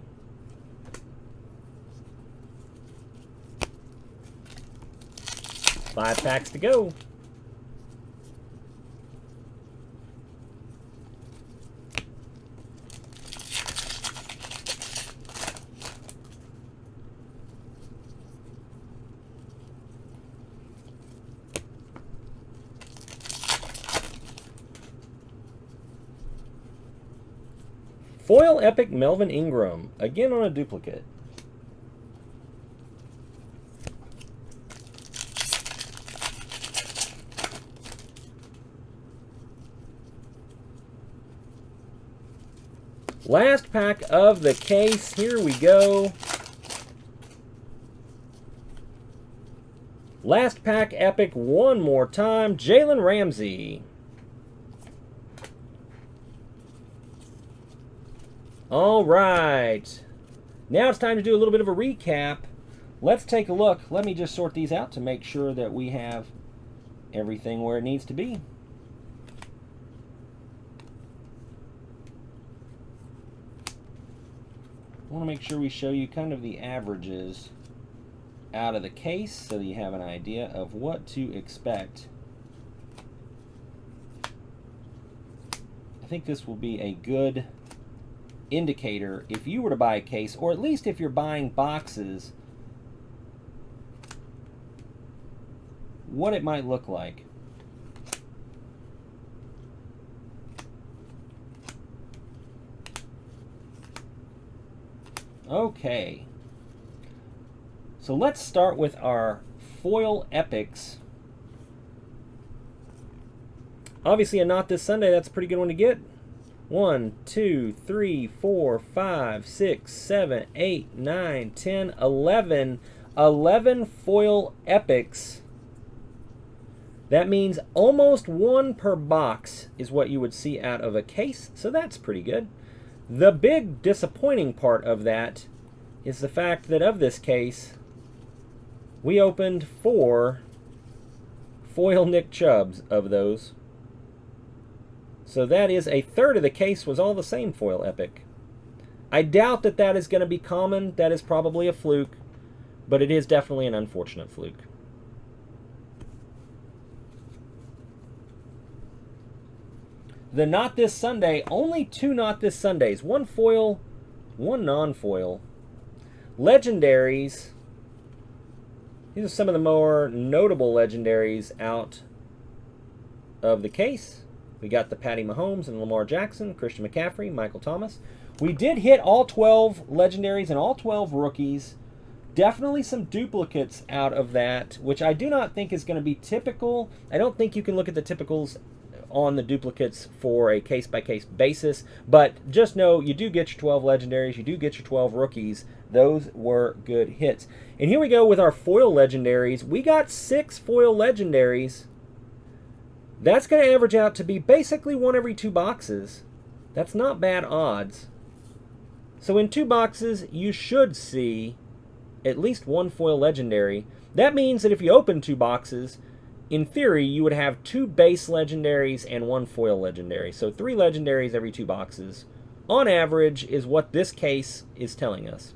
Five packs to go. Foil Epic Melvin Ingram, again on a duplicate. Last pack of the case, here we go. Last pack Epic one more time, Jalen Ramsey. All right, now it's time to do a little bit of a recap. Let's take a look. Let me just sort these out to make sure that we have everything where it needs to be. I want to make sure we show you kind of the averages out of the case so that you have an idea of what to expect. I think this will be a good indicator if you were to buy a case, or at least if you're buying boxes, what it might look like. Okay, so let's start with our foil epics. Obviously a Not This Sunday, that's a pretty good one to get. 1, 2, 3, 4, 5, 6, 7, 8, 9, 10, 11. 11 foil epics. That means almost one per box is what you would see out of a case, so that's pretty good. The big disappointing part of that is the fact that of this case, we opened 4 foil Nick Chubbs of those. So that is a third of the case was all the same foil epic. I doubt that that is going to be common. That is probably a fluke, but it is definitely an unfortunate fluke. The Not This Sunday, only 2 Not This Sundays. 1 foil, 1 non-foil. Legendaries. These are some of the more notable legendaries out of the case. We got the Patty Mahomes and Lamar Jackson, Christian McCaffrey, Michael Thomas. We did hit all 12 legendaries and all 12 rookies. Definitely some duplicates out of that, which I do not think is going to be typical. I don't think you can look at the typicals on the duplicates for a case-by-case basis, but just know you do get your 12 legendaries, you do get your 12 rookies. Those were good hits. And here we go with our foil legendaries. We got 6 foil legendaries. That's going to average out to be basically 1 every 2 boxes. That's not bad odds. So in 2 boxes, you should see at least 1 foil legendary. That means that if you open 2 boxes, in theory, you would have 2 base legendaries and 1 foil legendary. So 3 legendaries every 2 boxes, on average, is what this case is telling us.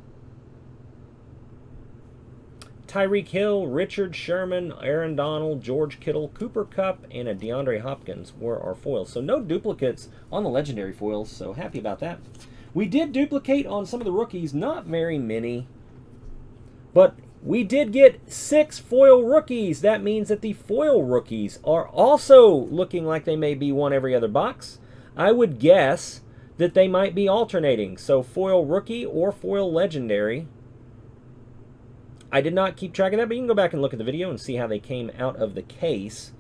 Tyreek Hill, Richard Sherman, Aaron Donald, George Kittle, Cooper Kupp, and a DeAndre Hopkins were our foils. So no duplicates on the legendary foils, so happy about that. We did duplicate on some of the rookies, not very many, but we did get 6 foil rookies. That means that the foil rookies are also looking like they may be 1 every other box. I would guess that they might be alternating, so foil rookie or foil legendary. I did not keep track of that, but you can go back and look at the video and see how they came out of the case.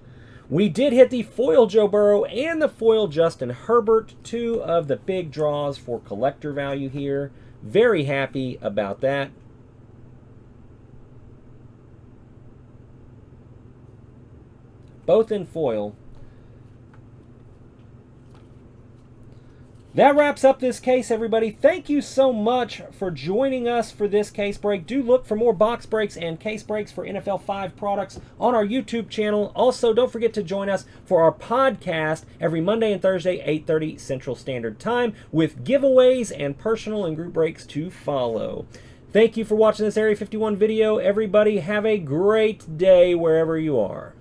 We did hit the foil Joe Burrow and the foil Justin Herbert, 2 of the big draws for collector value here. Very happy about that. both in foil. That wraps up this case, everybody. Thank you so much for joining us for this case break. Do look for more box breaks and case breaks for NFL 5 products on our YouTube channel. Also, don't forget to join us for our podcast every Monday and Thursday, 8:30 Central Standard Time, with giveaways and personal and group breaks to follow. Thank you for watching this Area 51 video. Everybody, have a great day wherever you are.